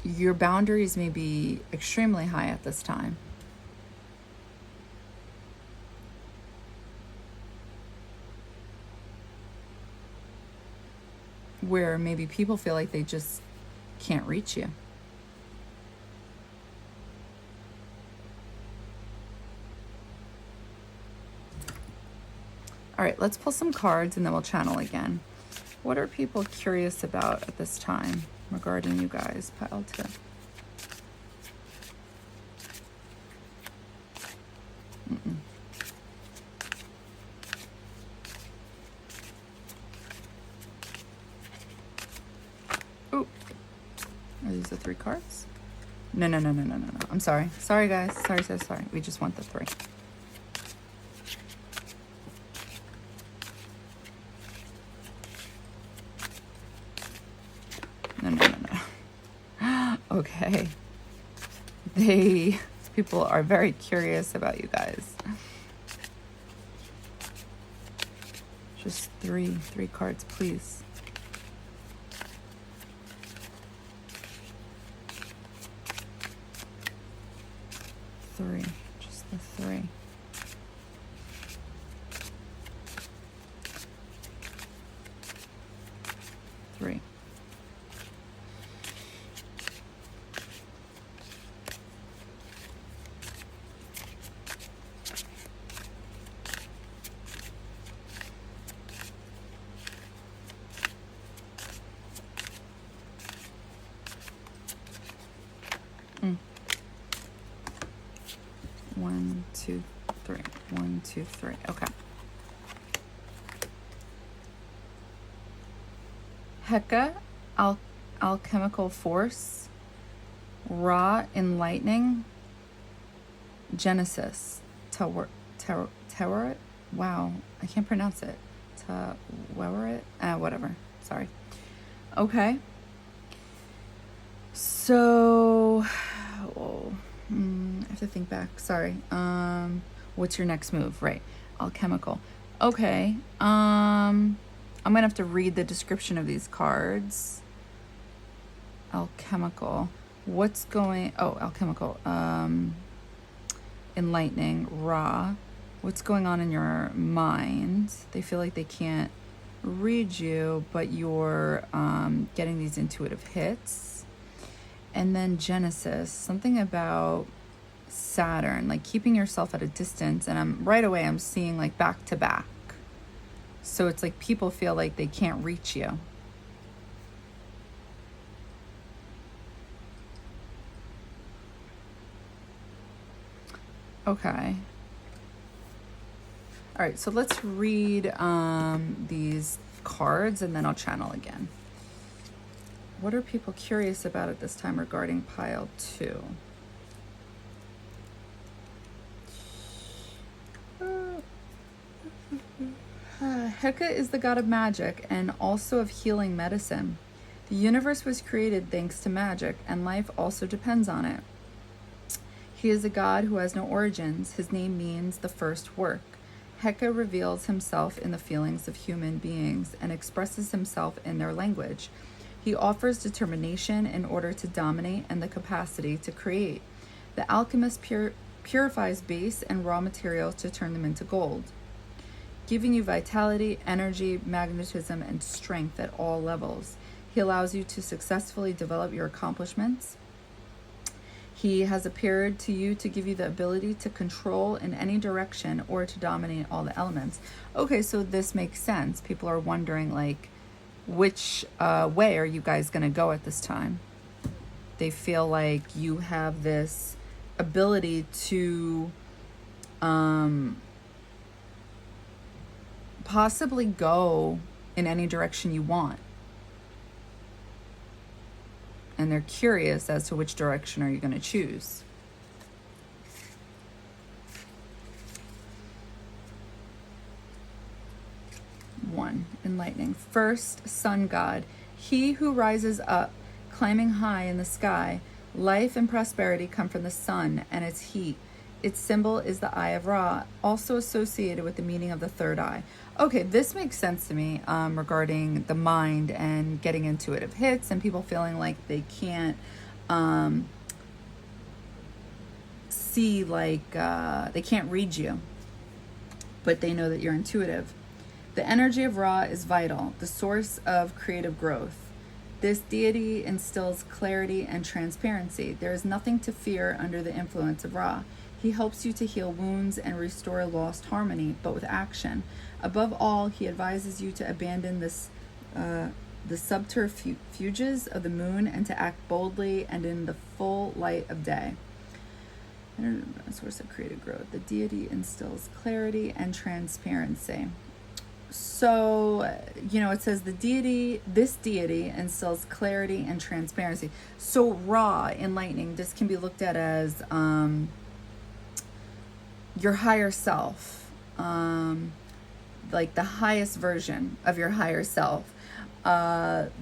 your boundaries may be extremely high at this time. Where maybe people feel like they just can't reach you. All right, let's pull some cards and then we'll channel again. What are people curious about at this time regarding you guys? Pile 2. Ooh. Are these the 3 cards? No. I'm sorry. Sorry, guys. Sorry. We just want the 3. No. Okay. People are very curious about you guys. Just three cards, please. Just the 3. One, two, three. 1, 2, 3. Okay. Heka, alchemical force. Ra, enlightening. Genesis, Tarot. Wow, I can't pronounce it. Whatever. Sorry. Okay. So, I have to think back. Sorry. What's your next move? Right. Alchemical. Okay. I'm gonna have to read the description of these cards. Alchemical. Alchemical. Enlightening. Ra. What's going on in your mind? They feel like they can't read you, but you're getting these intuitive hits. And then Genesis, something about Saturn, like keeping yourself at a distance. And I'm seeing like back to back. So it's like people feel like they can't reach you. Okay. All right, so let's read these cards and then I'll channel again. What are people curious about at this time regarding pile 2? Heka is the god of magic and also of healing medicine. The universe was created thanks to magic, and life also depends on it. He is a god who has no origins. His name means the first work. Heka reveals himself in the feelings of human beings and expresses himself in their language. He offers determination in order to dominate and the capacity to create. The alchemist purifies base and raw materials to turn them into gold, giving you vitality, energy, magnetism, and strength at all levels. He allows you to successfully develop your accomplishments. He has appeared to you to give you the ability to control in any direction or to dominate all the elements. Okay, so this makes sense. People are wondering, like, which way are you guys going to go at this time? They feel like you have this ability to possibly go in any direction you want. And they're curious as to which direction are you going to choose. One, enlightening. First, sun god. He who rises up, climbing high in the sky. Life and prosperity come from the sun and its heat. Its symbol is the eye of Ra, also associated with the meaning of the third eye. Okay, this makes sense to me regarding the mind and getting intuitive hits and people feeling like they can't see, like they can't read you, but they know that you're intuitive. The energy of Ra is vital, the source of creative growth. This deity instills clarity and transparency. There is nothing to fear under the influence of Ra. He helps you to heal wounds and restore lost harmony, but with action. Above all, he advises you to abandon the subterfuges of the moon and to act boldly and in the full light of day. Source of creative growth. The deity instills clarity and transparency. So, it says this deity instills clarity and transparency. So Ra, enlightening, this can be looked at as your higher self, like the highest version of your higher self,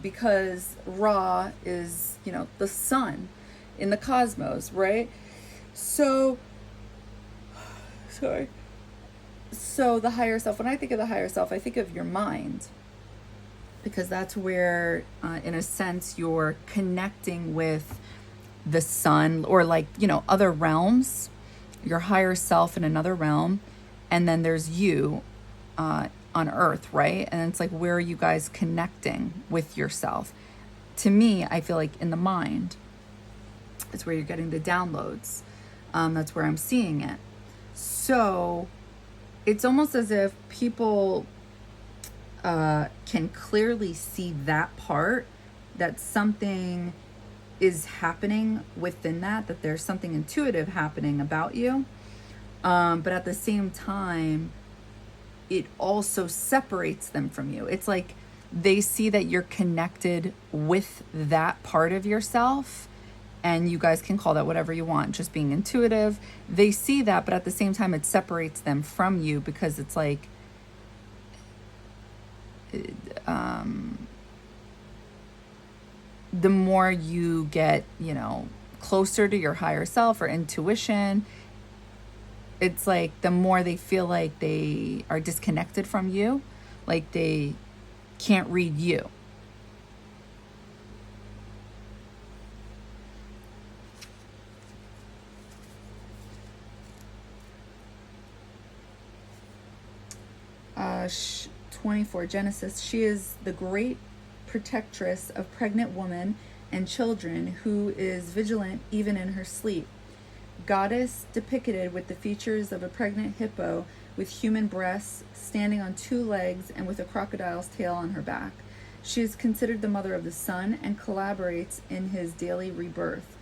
because Ra is, the sun in the cosmos, right? So the higher self, when I think of the higher self, I think of your mind, because that's where, in a sense, you're connecting with the sun or other realms, your higher self in another realm. And then there's you on earth, right? And it's like, where are you guys connecting with yourself? To me, I feel like in the mind, it's where you're getting the downloads. That's where I'm seeing it. So it's almost as if people can clearly see that part, that something is happening within that there's something intuitive happening about you. But at the same time, it also separates them from you. It's like they see that you're connected with that part of yourself, and you guys can call that whatever you want, just being intuitive. They see that, but at the same time, it separates them from you, because it's like, the more you get, closer to your higher self or intuition, it's like the more they feel like they are disconnected from you, like they can't read you. Uh, 24, Genesis. She is the great protectress of pregnant women and children, who is vigilant even in her sleep. Goddess depicted with the features of a pregnant hippo with human breasts, standing on 2 legs and with a crocodile's tail on her back. She is considered the mother of the sun and collaborates in his daily rebirth,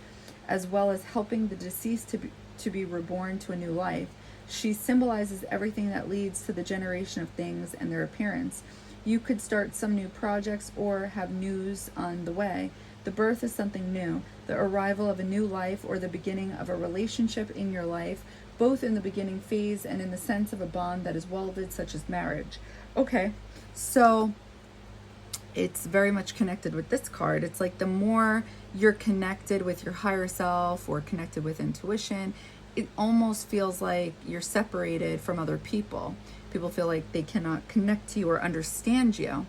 as well as helping the deceased to be reborn to a new life. She symbolizes everything that leads to the generation of things and their appearance. You could start some new projects or have news on the way. The birth is something new, the arrival of a new life or the beginning of a relationship in your life, both in the beginning phase and in the sense of a bond that is welded, such as marriage. Okay, so it's very much connected with this card. It's like the more you're connected with your higher self or connected with intuition, it almost feels like you're separated from other people. People feel like they cannot connect to you or understand you.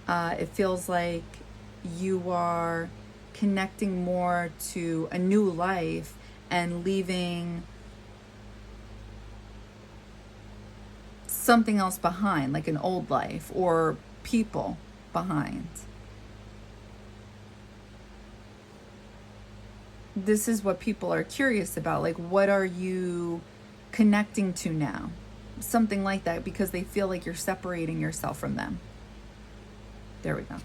It feels like you are connecting more to a new life and leaving something else behind, like an old life or people behind. This is what people are curious about. Like, what are you connecting to now? Something like that, because they feel like you're separating yourself from them. There we go.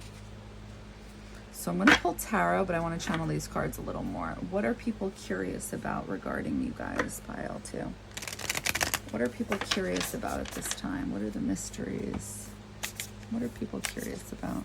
So I'm going to pull tarot, but I want to channel these cards a little more. What are people curious about regarding you guys, pile 2? What are people curious about at this time? What are the mysteries? What are people curious about?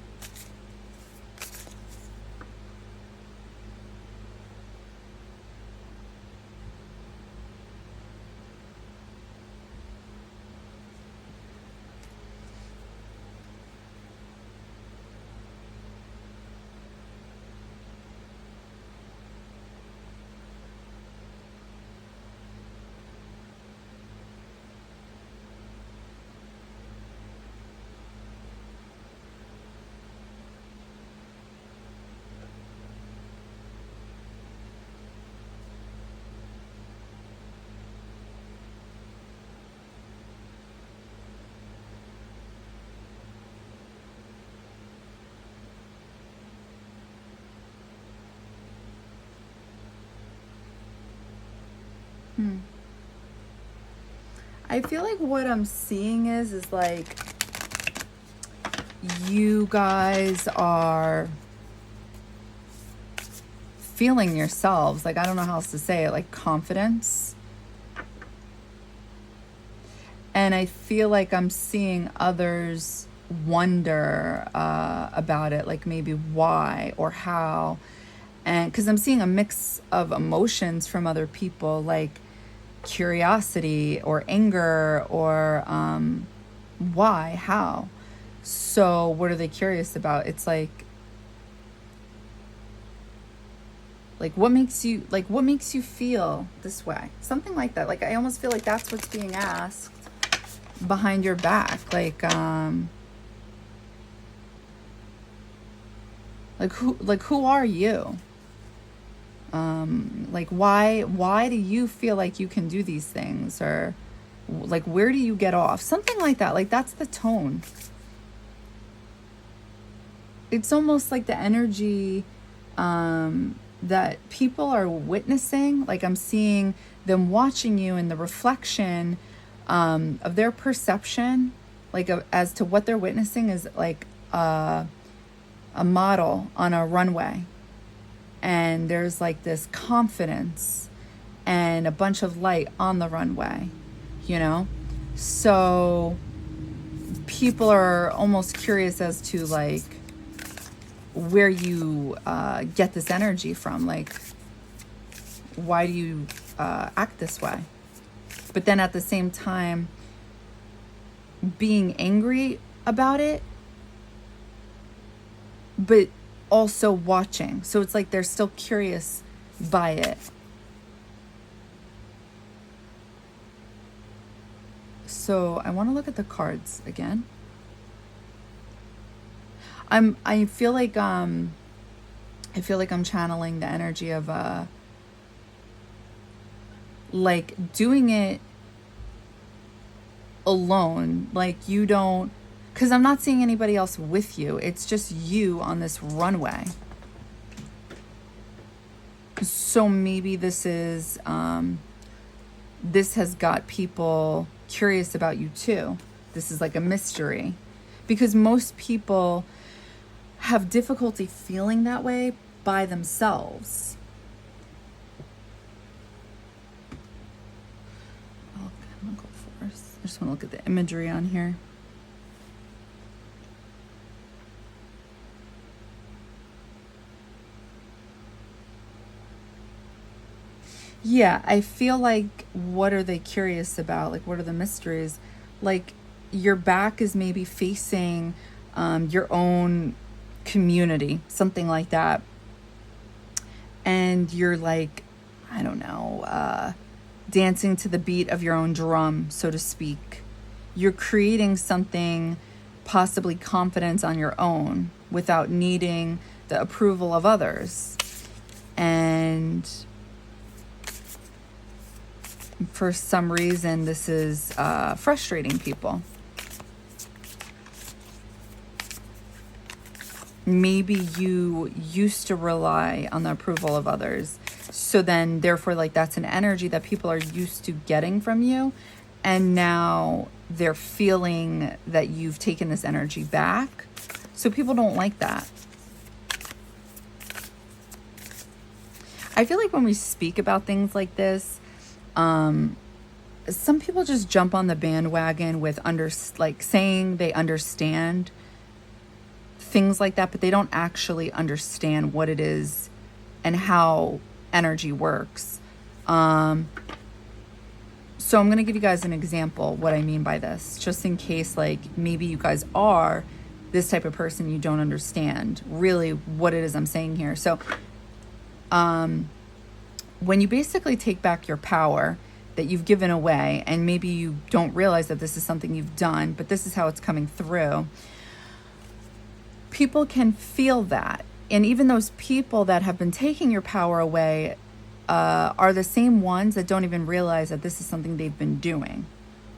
I feel like what I'm seeing is like you guys are feeling yourselves, like, I don't know how else to say it, like confidence. And I feel like I'm seeing others wonder about it, like maybe why or how. And because I'm seeing a mix of emotions from other people, like curiosity or anger or why, how. So what are they curious about? It's like what makes you feel this way? Something like that. Like I almost feel like that's what's being asked behind your back. Like who are you? Like why do you feel like you can do these things? Or like where do you get off? Something like that. Like that's the tone. It's almost like the energy that people are witnessing. Like I'm seeing them watching you in the reflection of their perception, like as to what they're witnessing is like a model on a runway. And there's like this confidence and a bunch of light on the runway, you know? So people are almost curious as to like where you get this energy from. Like, why do you act this way? But then at the same time, being angry about it, but also watching. So it's like they're still curious by it. So I want to look at the cards again. I feel like I'm channeling the energy of like doing it alone. Like you don't, because I'm not seeing anybody else with you. It's just you on this runway. So maybe this is this has got people curious about you too. This is like a mystery, because most people have difficulty feeling that way by themselves. I'm gonna go first. I just want to look at the imagery on here. Yeah, I feel like, what are they curious about? Like, what are the mysteries? Like, your back is maybe facing your own community, something like that. And you're like, I don't know, dancing to the beat of your own drum, so to speak. You're creating something, possibly confidence on your own, without needing the approval of others. And for some reason, this is frustrating people. Maybe you used to rely on the approval of others. So then, therefore, like, that's an energy that people are used to getting from you. And now they're feeling that you've taken this energy back. So people don't like that. I feel like when we speak about things like this, some people just jump on the bandwagon with saying they understand things like that, but they don't actually understand what it is and how energy works. So I'm going to give you guys an example what I mean by this, just in case, like, maybe you guys are this type of person, you don't understand really what it is I'm saying here. So when you basically take back your power that you've given away, and maybe you don't realize that this is something you've done, but this is how it's coming through, people can feel that. And even those people that have been taking your power away are the same ones that don't even realize that this is something they've been doing.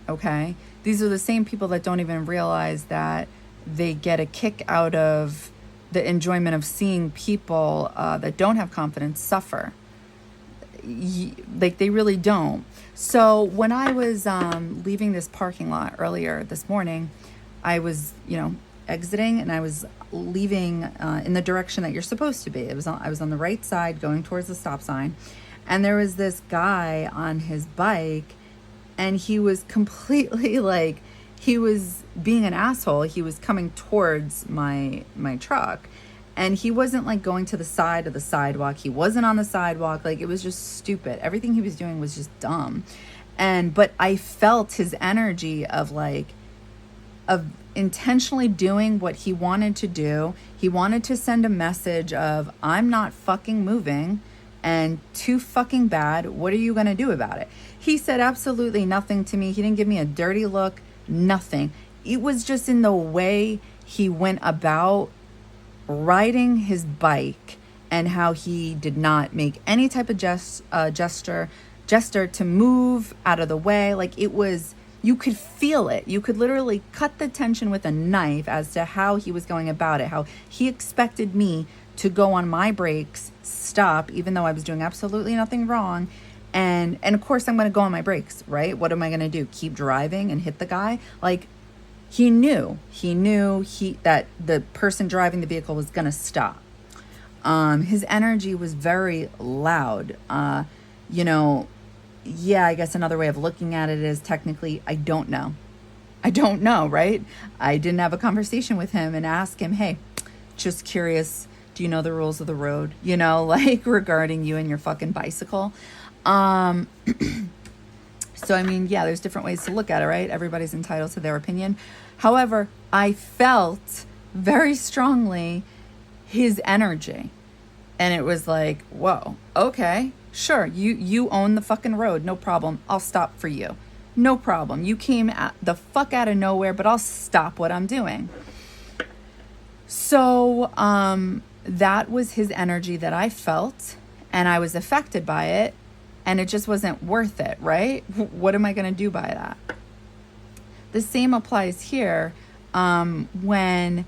Okay? These are the same people that don't even realize that they get a kick out of the enjoyment of seeing people that don't have confidence suffer. Like, they really don't. So when I was leaving this parking lot earlier this morning, I was, exiting, and I was leaving in the direction that you're supposed to be. I was on the right side going towards the stop sign, and there was this guy on his bike, and he was completely like, he was being an asshole. He was coming towards my truck, and he wasn't like going to the side of the sidewalk. He wasn't on the sidewalk. Like, it was just stupid. Everything he was doing was just dumb. But I felt his energy of intentionally doing what he wanted to do. He wanted to send a message of, I'm not fucking moving, and too fucking bad. What are you going to do about it? He said absolutely nothing to me. He didn't give me a dirty look, nothing. It was just in the way he went about riding his bike, and how he did not make any type of gesture to move out of the way. Like, it was, you could feel it. You could literally cut the tension with a knife as to how he was going about it, how he expected me to go on my brakes, stop, even though I was doing absolutely nothing wrong. And of course I'm going to go on my brakes, right? What am I going to do? Keep driving and hit the guy? Like, he knew that the person driving the vehicle was going to stop. His energy was very loud. Yeah, I guess another way of looking at it is, technically, I don't know, right? I didn't have a conversation with him and ask him, hey, just curious, do you know the rules of the road? Like, regarding you and your fucking bicycle. So, I mean, yeah, there's different ways to look at it, right? Everybody's entitled to their opinion. However, I felt very strongly his energy. And it was like, whoa, okay, sure, you own the fucking road, no problem. I'll stop for you. No problem. You came the fuck out of nowhere, but I'll stop what I'm doing. So that was his energy that I felt, and I was affected by it, and it just wasn't worth it, right? What am I going to do by that? The same applies here. When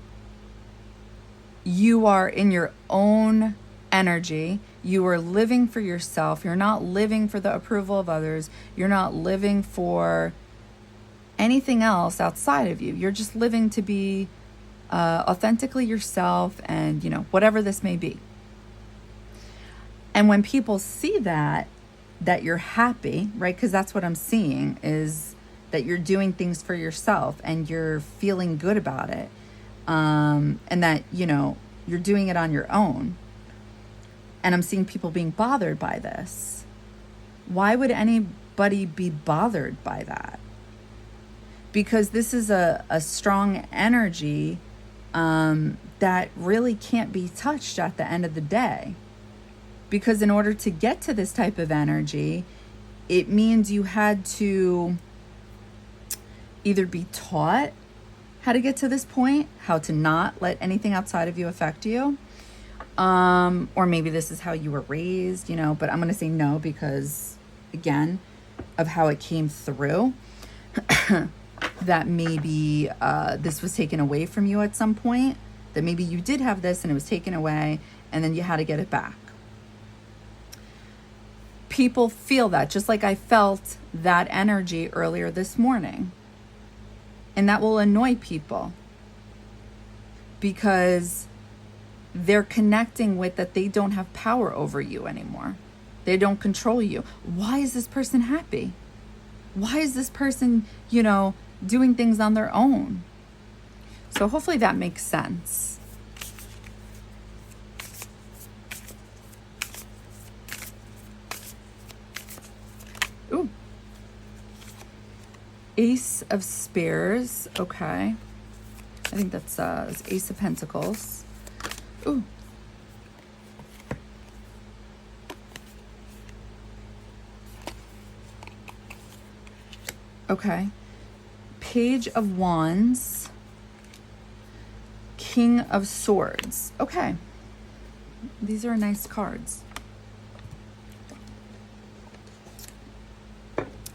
you are in your own energy, you are living for yourself. You're not living for the approval of others. You're not living for anything else outside of you. You're just living to be authentically yourself, and whatever this may be. And when people see that you're happy, right? Because that's what I'm seeing, is that you're doing things for yourself and you're feeling good about it, and that you're doing it on your own. And I'm seeing people being bothered by this. Why would anybody be bothered by that? Because this is a strong energy that really can't be touched at the end of the day. Because in order to get to this type of energy, it means you had to either be taught how to get to this point, how to not let anything outside of you affect you, or maybe this is how you were raised, you know, but I'm going to say no because, again, of how it came through, that maybe this was taken away from you at some point, that maybe you did have this and it was taken away and then you had to get it back. People feel that, just like I felt that energy earlier this morning. And that will annoy people because they're connecting with that they don't have power over you anymore. They don't control you. Why is this person happy? Why is this person, you know, doing things on their own? So hopefully that makes sense. Ooh. Ace of Spears. Okay. I think that's Ace of Pentacles. Ooh. Okay. Page of Wands. King of Swords. Okay. These are nice cards.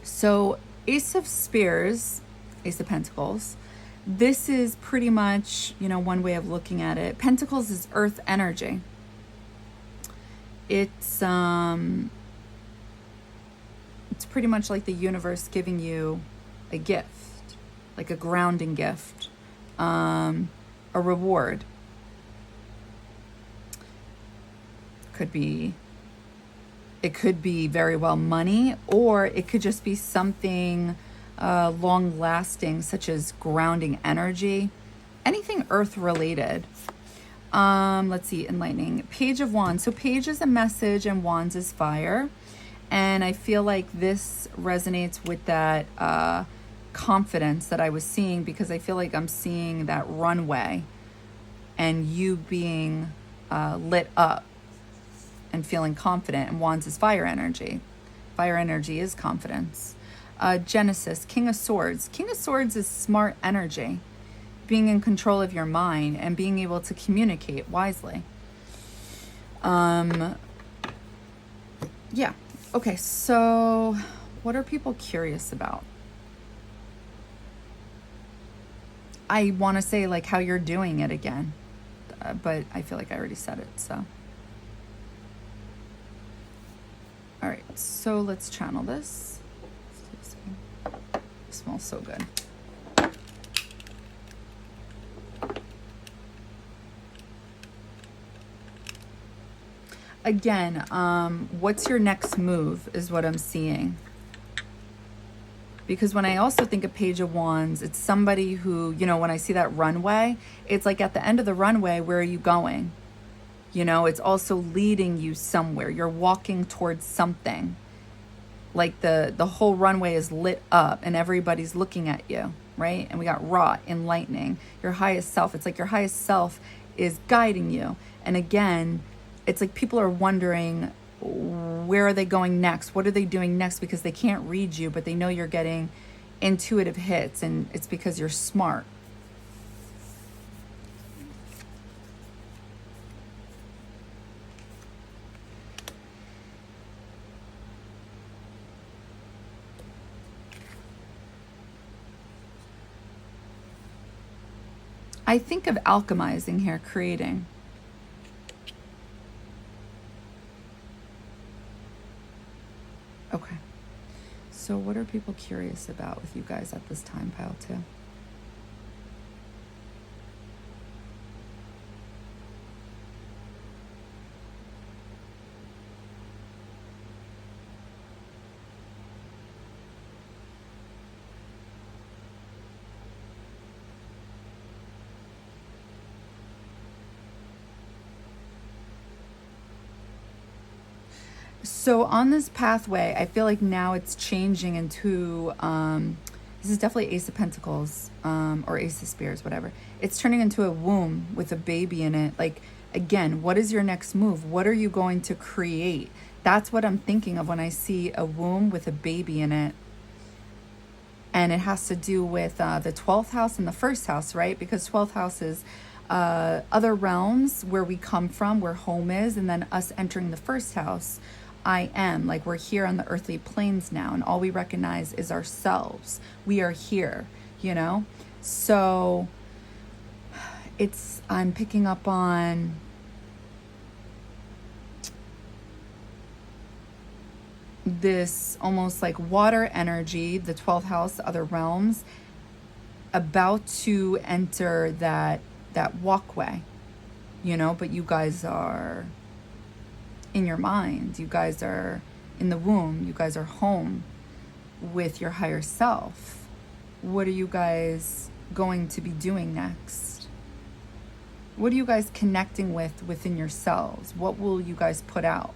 So Ace of Spears, Ace of Pentacles, this is pretty much, you know, one way of looking at it. Pentacles is earth energy. It's pretty much like the universe giving you a gift, like a grounding gift, a reward. It could be very well money, or it could just be something long lasting, such as grounding energy, anything earth related. Let's see, enlightening. Page of Wands. So page is a message and wands is fire. And I feel like this resonates with that confidence that I was seeing, because I feel like I'm seeing that runway and you being lit up and feeling confident. And wands is fire energy. Fire energy is confidence. Genesis, King of Swords. King of Swords is smart energy, being in control of your mind and being able to communicate wisely. Yeah. Okay, so what are people curious about? I want to say like how you're doing it again, but I feel like I already said it, so. All right, so let's channel this. It smells so good. Again, what's your next move is what I'm seeing. Because when I also think of Page of Wands, it's somebody who, you know, when I see that runway, it's like at the end of the runway, where are you going? You know, it's also leading you somewhere. You're walking towards something. Like the whole runway is lit up and everybody's looking at you, right? And we got Ra, enlightening, your highest self. It's like your highest self is guiding you. And again, it's like people are wondering, where are they going next? What are they doing next? Because they can't read you, but they know you're getting intuitive hits, and it's because you're smart. I think of alchemizing here, creating. Okay. So what are people curious about with you guys at this time, pile 2? So on this pathway, I feel like now it's changing into, this is definitely Ace of Pentacles, or Ace of Spears, whatever. It's turning into a womb with a baby in it. Like, again, what is your next move? What are you going to create? That's what I'm thinking of when I see a womb with a baby in it. And it has to do with the 12th house and the first house, right? Because 12th house is other realms, where we come from, where home is, and then us entering the first house. I am, like, we're here on the earthly planes now, and all we recognize is ourselves. We are here, you know? So I'm picking up on this almost like water energy, the 12th house, other realms, about to enter that walkway, you know, but you guys are in your mind, you guys are in the womb, you guys are home with your higher self. What are you guys going to be doing next? What are you guys connecting with within yourselves? What will you guys put out?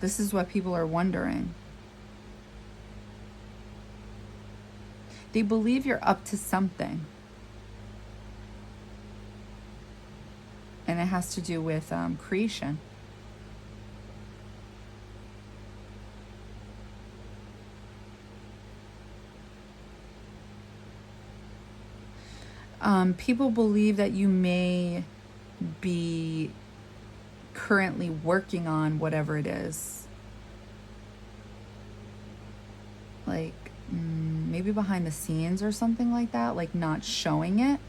This is what people are wondering. They believe you're up to something. And it has to do with creation. People believe that you may be currently working on whatever it is. Like maybe behind the scenes or something like that, like not showing it.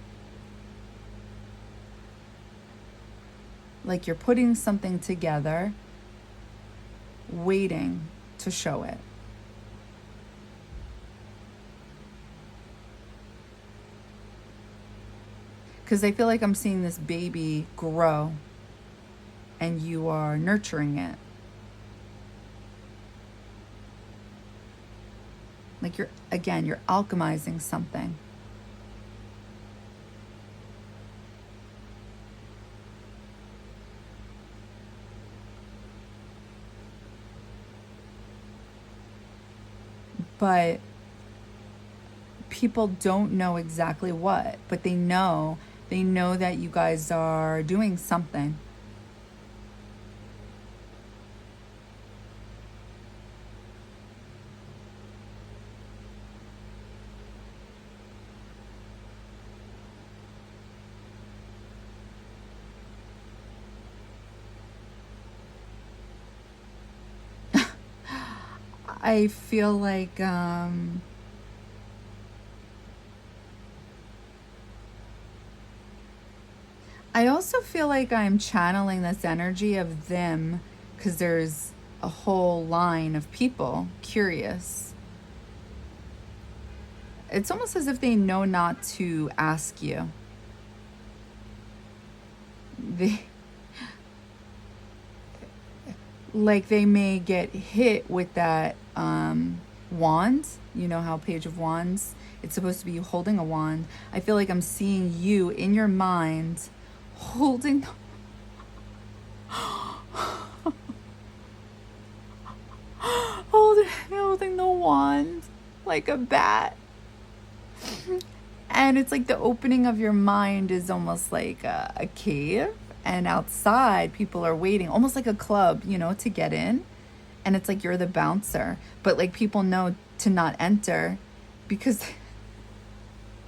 Like you're putting something together, waiting to show it. Because I feel like I'm seeing this baby grow and you are nurturing it. Like you're alchemizing something. But people don't know exactly what, but they know that you guys are doing something. I feel like I also feel like I'm channeling this energy of them, because there's a whole line of people curious. It's almost as if they know not to ask you. They may get hit with that wand. You know how Page of Wands, it's supposed to be you holding a wand. I feel like I'm seeing you in your mind holding holding the wand like a bat. And it's like the opening of your mind is almost like a cave, and outside people are waiting, almost like a club, you know, to get in. And it's like you're the bouncer, but like people know to not enter because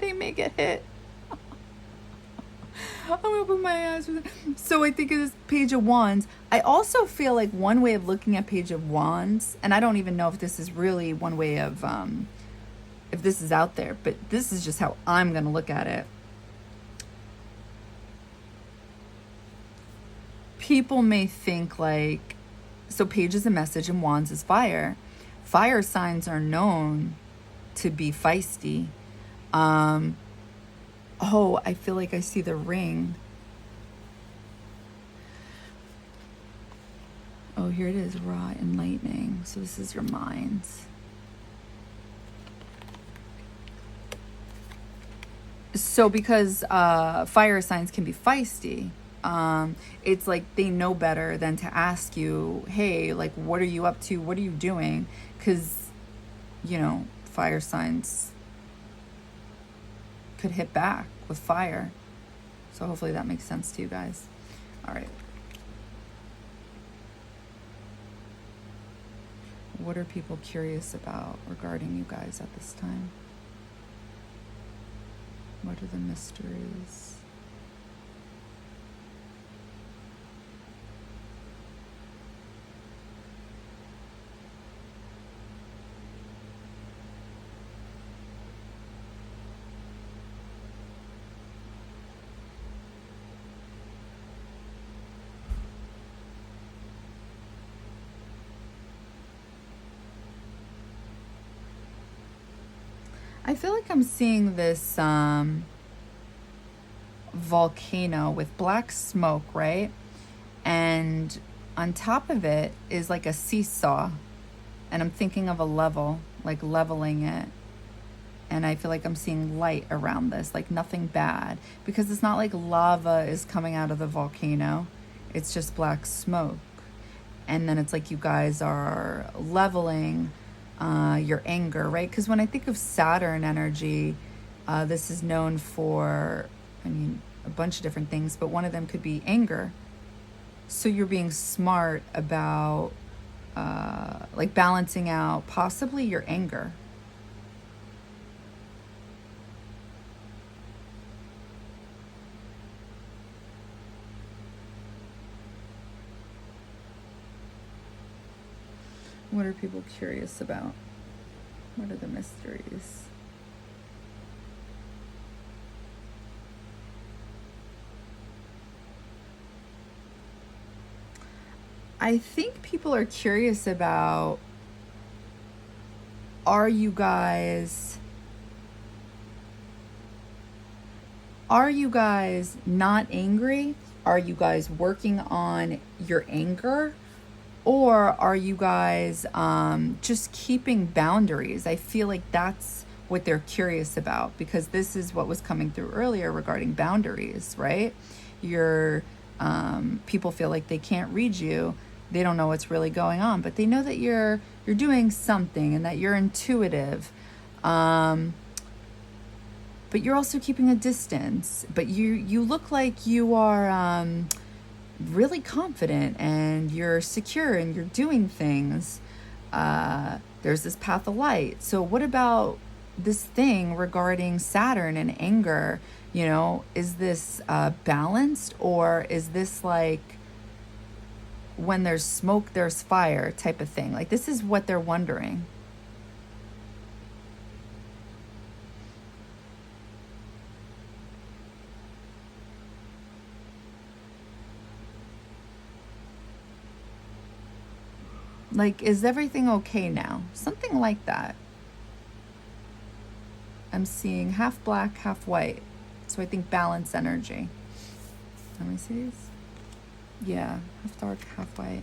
they may get hit. I'm gonna open my eyes. So I think of this Page of Wands. I also feel like one way of looking at Page of Wands, and I don't even know if this is really one way of, if this is out there, but this is just how I'm gonna look at it. People may think like, so Page is a message and Wands is fire. Fire signs are known to be feisty. Oh, I feel like I see the ring. Oh, here it is, raw enlightening. So this is your mind. So because fire signs can be feisty, It's like they know better than to ask you, hey, like, what are you up to? What are you doing? Because, you know, fire signs could hit back with fire. So hopefully that makes sense to you guys. All right. What are people curious about regarding you guys at this time? What are the mysteries? I feel like I'm seeing this volcano with black smoke, right? And on top of it is like a seesaw. And I'm thinking of a level, like leveling it. And I feel like I'm seeing light around this, like nothing bad. Because it's not like lava is coming out of the volcano. It's just black smoke. And then it's like you guys are leveling your anger, right? Because when I think of Saturn energy, this is known for, I mean, a bunch of different things, but one of them could be anger. So you're being smart about like balancing out possibly your anger. What are people curious about? What are the mysteries? I think people are curious about, are you guys not angry? Are you guys working on your anger? Or are you guys just keeping boundaries? I feel like that's what they're curious about, because this is what was coming through earlier regarding boundaries, right? People feel like they can't read you. They don't know what's really going on, but they know that you're doing something and that you're intuitive. But you're also keeping a distance. But you look like you are really confident and you're secure and you're doing things. There's this path of light. So what about this thing regarding Saturn and anger? You know, is this balanced, or is this like when there's smoke, there's fire type of thing? Like, this is what they're wondering. Like, is everything okay now? Something like that. I'm seeing half black, half white. So I think balance energy. Let me see these. Yeah, half dark, half white.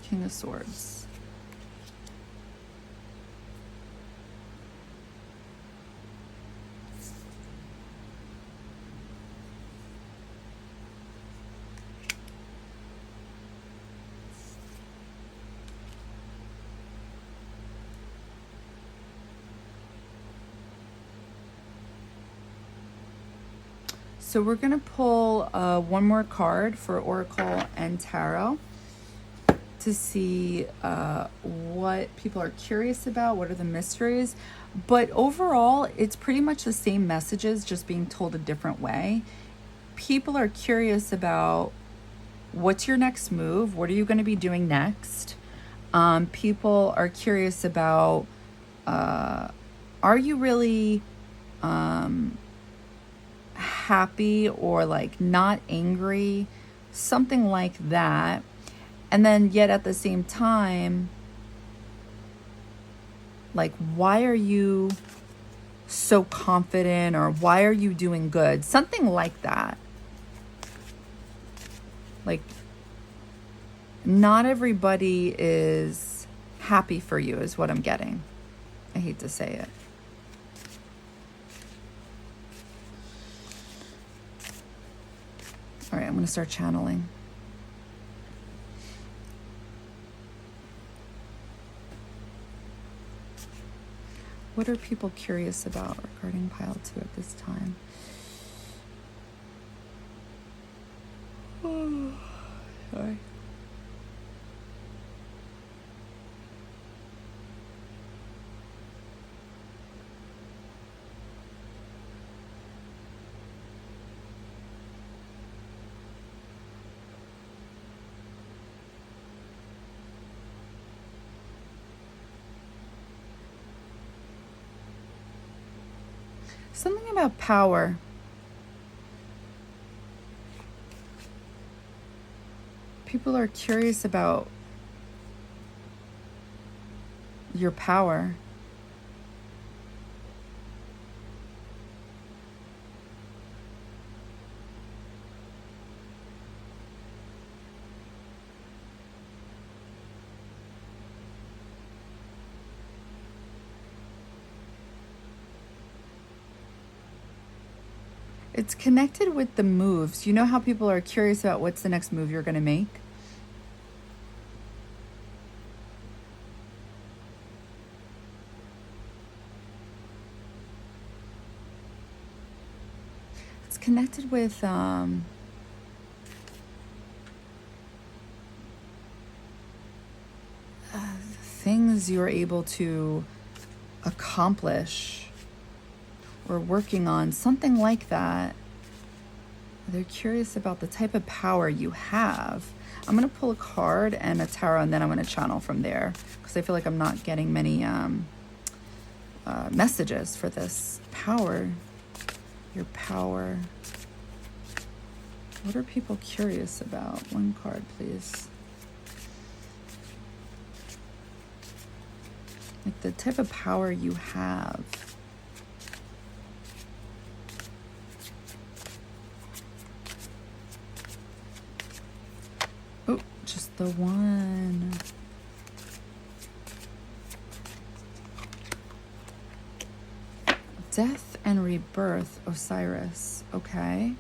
King of Swords. So we're going to pull one more card for Oracle and Tarot to see what people are curious about, what are the mysteries. But overall, it's pretty much the same messages, just being told a different way. People are curious about, what's your next move? What are you going to be doing next? People are curious about, are you really happy or like not angry? Something like that. And then yet at the same time, like, why are you so confident, or why are you doing good? Something like that. Like, not everybody is happy for you is what I'm getting. I hate to say it. All right, I'm going to start channeling. What are people curious about regarding pile 2 at this time? Oh, sorry. Something about power. People are curious about your power. It's connected with the moves. You know how people are curious about what's the next move you're going to make? It's connected with things you're able to accomplish or working on, something like that. They're curious about the type of power you have. I'm going to pull a card and a tarot, and then I'm going to channel from there, because I feel like I'm not getting many messages for this. Power. Your power. What are people curious about? One card, please. Like the type of power you have. Oh, just the one. Death and rebirth, Osiris. Okay.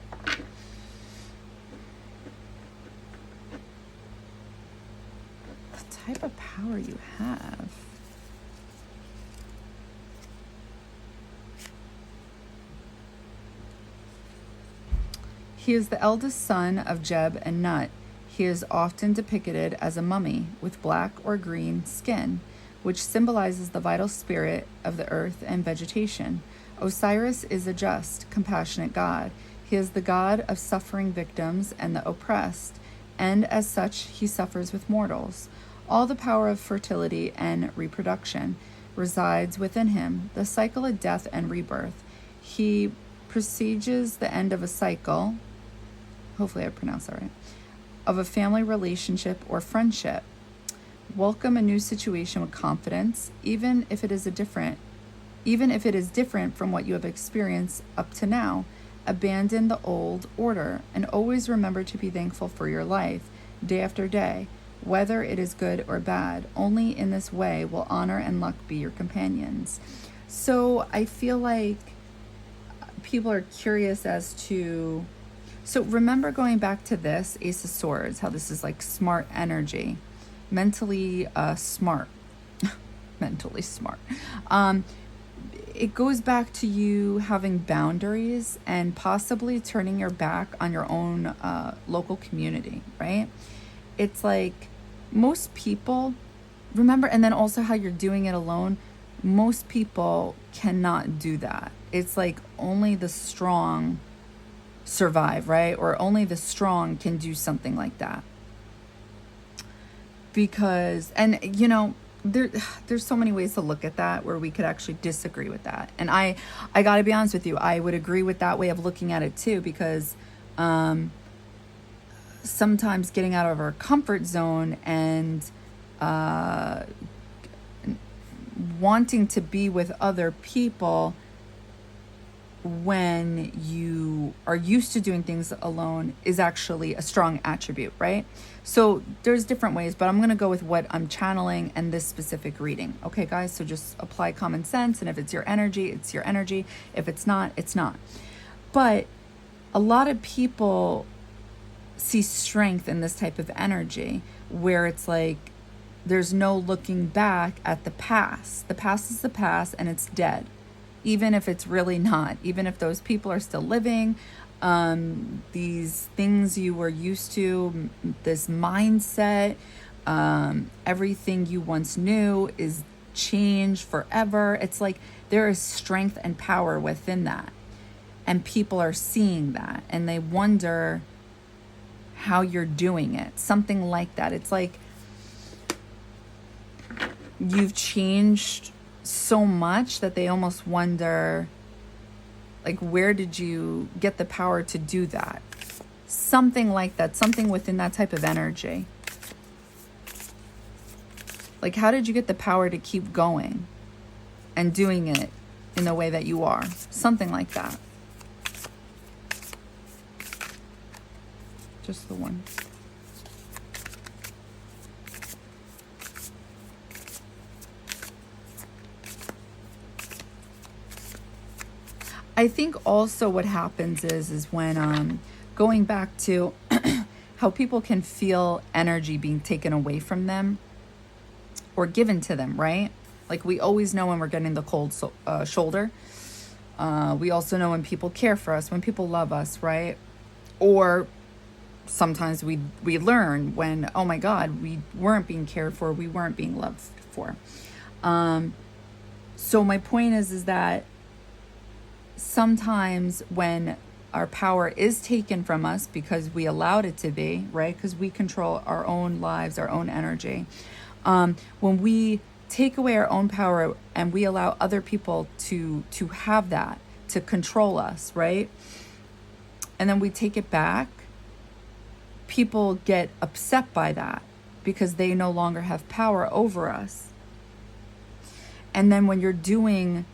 The type of power you have. He is the eldest son of Jeb and Nut. He is often depicted as a mummy with black or green skin, which symbolizes the vital spirit of the earth and vegetation. Osiris is a just, compassionate god. He is the god of suffering victims and the oppressed, and as such, he suffers with mortals. All the power of fertility and reproduction resides within him, the cycle of death and rebirth. He presages the end of a cycle, hopefully I pronounced that right, of a family relationship or friendship. Welcome a new situation with confidence, even if it is different from what you have experienced up to now. Abandon the old order and always remember to be thankful for your life, day after day, whether it is good or bad. Only in this way will honor and luck be your companions. So I feel like people are curious as to, so remember going back to this Ace of Swords, how this is like smart energy, mentally smart, mentally smart. It goes back to you having boundaries and possibly turning your back on your own local community, right? It's like most people, remember, and then also how you're doing it alone, most people cannot do that. It's like only the strong survive, right? Or only the strong can do something like that. Because, and you know, there's so many ways to look at that where we could actually disagree with that. And I got to be honest with you, I would agree with that way of looking at it too, because sometimes getting out of our comfort zone and wanting to be with other people when you are used to doing things alone is actually a strong attribute, right? So there's different ways, but I'm going to go with what I'm channeling and this specific reading. Okay, guys, so just apply common sense, and if it's your energy, it's your energy. If it's not, it's not. But a lot of people see strength in this type of energy where it's like there's no looking back at the past. The past is the past and it's dead. Even if it's really not, even if those people are still living, these things you were used to, this mindset, everything you once knew is changed forever. It's like there is strength and power within that. And people are seeing that and they wonder how you're doing it. Something like that. It's like you've changed so much that they almost wonder, like, where did you get the power to do that? Something like that. Something within that type of energy. Like, how did you get the power to keep going and doing it in the way that you are? Something like that. Just the one. I think also what happens is when going back to how people can feel energy being taken away from them or given to them, right? Like we always know when we're getting the cold shoulder. We also know when people care for us, when people love us, right? Or sometimes we learn when, oh my God, we weren't being cared for, we weren't being loved for. So my point is that sometimes when our power is taken from us because we allowed it to be, right? Because we control our own lives, our own energy. When we take away our own power and we allow other people to have that, to control us, right? And then we take it back, people get upset by that because they no longer have power over us. And then when you're doing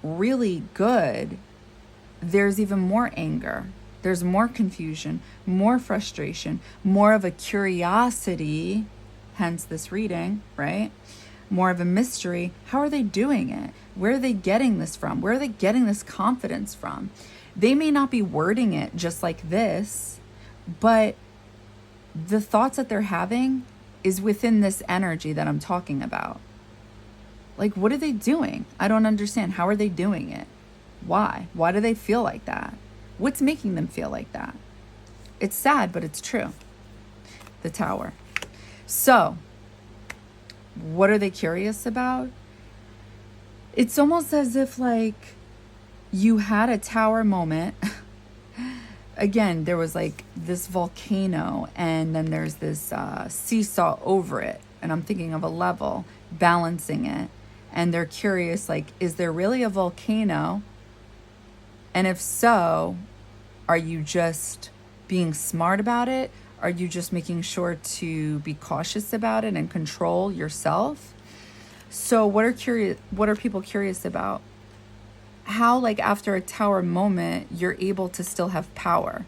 really good, there's even more anger, there's more confusion, more frustration, more of a curiosity, hence this reading, right? More of a mystery. How are they doing it? Where are they getting this from? Where are they getting this confidence from? They may not be wording it just like this, but the thoughts that they're having is within this energy that I'm talking about. Like, what are they doing? I don't understand. How are they doing it? Why? Why do they feel like that? What's making them feel like that? It's sad, but it's true. The Tower. So, what are they curious about? It's almost as if like you had a tower moment. Again, there was like this volcano and then there's this seesaw over it. And I'm thinking of a level, balancing it. And they're curious, like, is there really a volcano? And if so, are you just being smart about it? Are you just making sure to be cautious about it and control yourself? So what are people curious about? How, like, after a tower moment, you're able to still have power?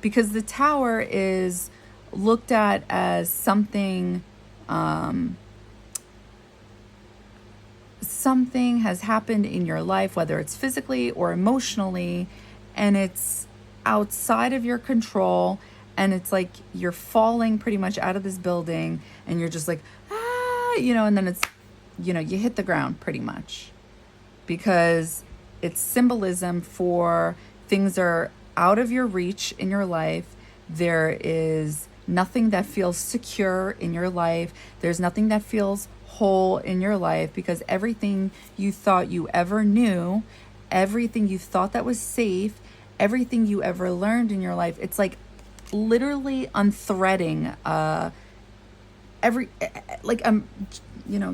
Because the tower is looked at as something, something has happened in your life, whether it's physically or emotionally, and it's outside of your control, and it's like you're falling pretty much out of this building, and you're just like, and then it's, you hit the ground pretty much, because it's symbolism for things are out of your reach in your life. There is nothing that feels secure in your life. There's nothing that feels whole in your life, because everything you thought you ever knew, everything you thought that was safe, everything you ever learned in your life, it's like literally unthreading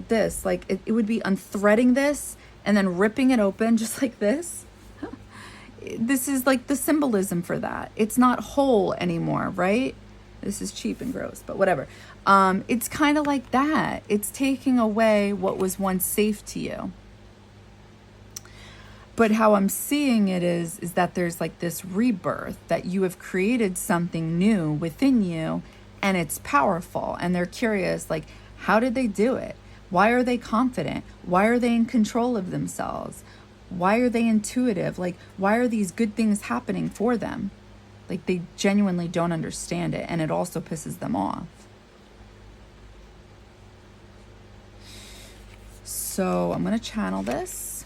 this, like it would be unthreading this and then ripping it open just like this. This is like the symbolism for that. It's not whole anymore, right? This is cheap and gross, but whatever. It's kind of like that. It's taking away what was once safe to you. But how I'm seeing it is that there's like this rebirth, that you have created something new within you, and it's powerful. And they're curious, like, how did they do it? Why are they confident? Why are they in control of themselves? Why are they intuitive? Like, why are these good things happening for them? Like they genuinely don't understand it, and it also pisses them off. So I'm going to channel this.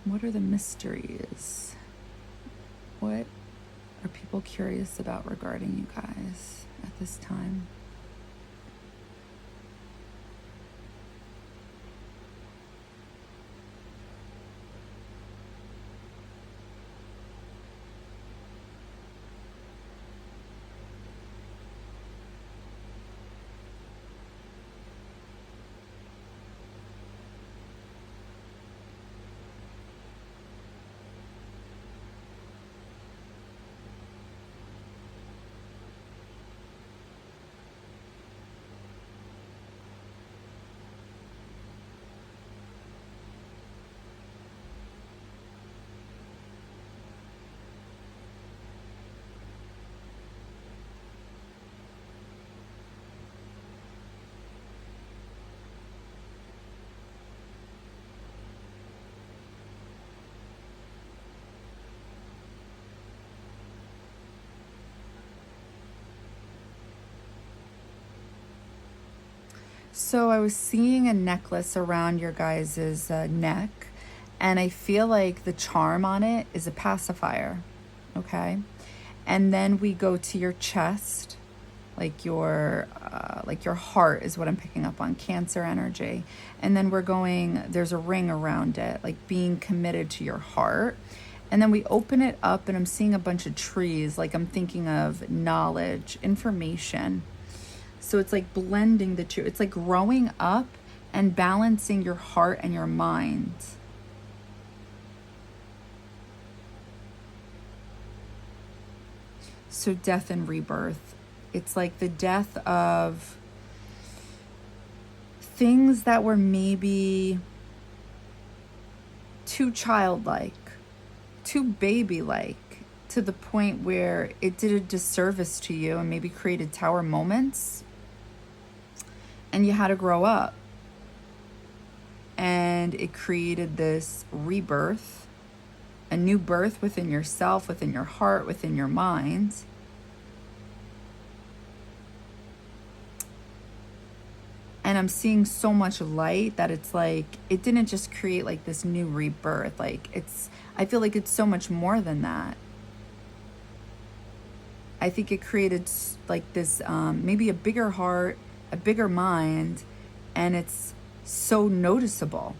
What are the mysteries? What are people curious about regarding you guys at this time? So I was seeing a necklace around your guys' neck, and I feel like the charm on it is a pacifier, okay? And then we go to your chest, like your heart is what I'm picking up on, Cancer energy. And then we're going, there's a ring around it, like being committed to your heart. And then we open it up, and I'm seeing a bunch of trees, like I'm thinking of knowledge, information. So it's like blending the two. It's like growing up and balancing your heart and your mind. So death and rebirth. It's like the death of things that were maybe too childlike, too baby-like, to the point where it did a disservice to you and maybe created tower moments. And you had to grow up. And it created this rebirth, a new birth within yourself, within your heart, within your mind. And I'm seeing so much light that it's like, it didn't just create like this new rebirth. Like I feel like it's so much more than that. I think it created like this, maybe a bigger heart, a bigger mind, and it's so noticeable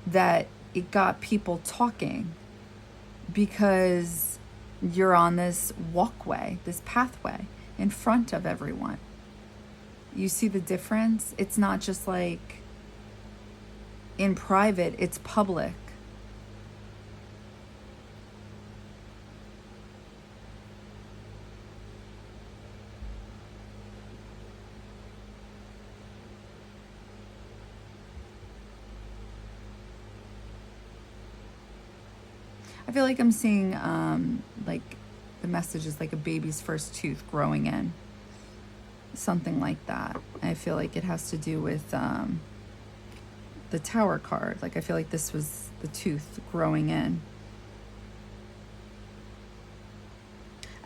that it got people talking because you're on this walkway, this pathway in front of everyone. You see the difference? It's not just like in private, it's public. I feel like I'm seeing like the message is like a baby's first tooth growing in. Something like that. I feel like it has to do with the Tower card. Like I feel like this was the tooth growing in.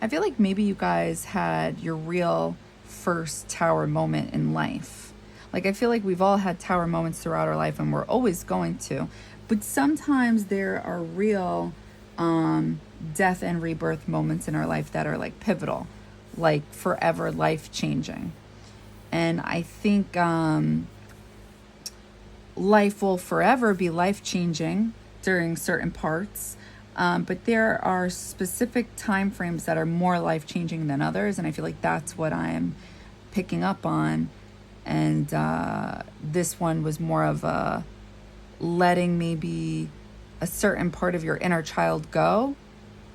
I feel like maybe you guys had your real first Tower moment in life. Like I feel like we've all had Tower moments throughout our life, and we're always going to. But sometimes there are real death and rebirth moments in our life that are like pivotal, like forever life changing. And I think life will forever be life changing during certain parts, but there are specific time frames that are more life changing than others, and I feel like that's what I'm picking up on. And this one was more of a letting maybe a certain part of your inner child go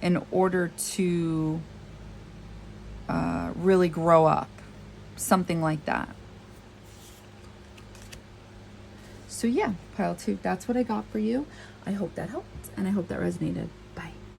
in order to really grow up, something like that. So yeah, pile 2, that's what I got for you. I hope that helped, and I hope that resonated.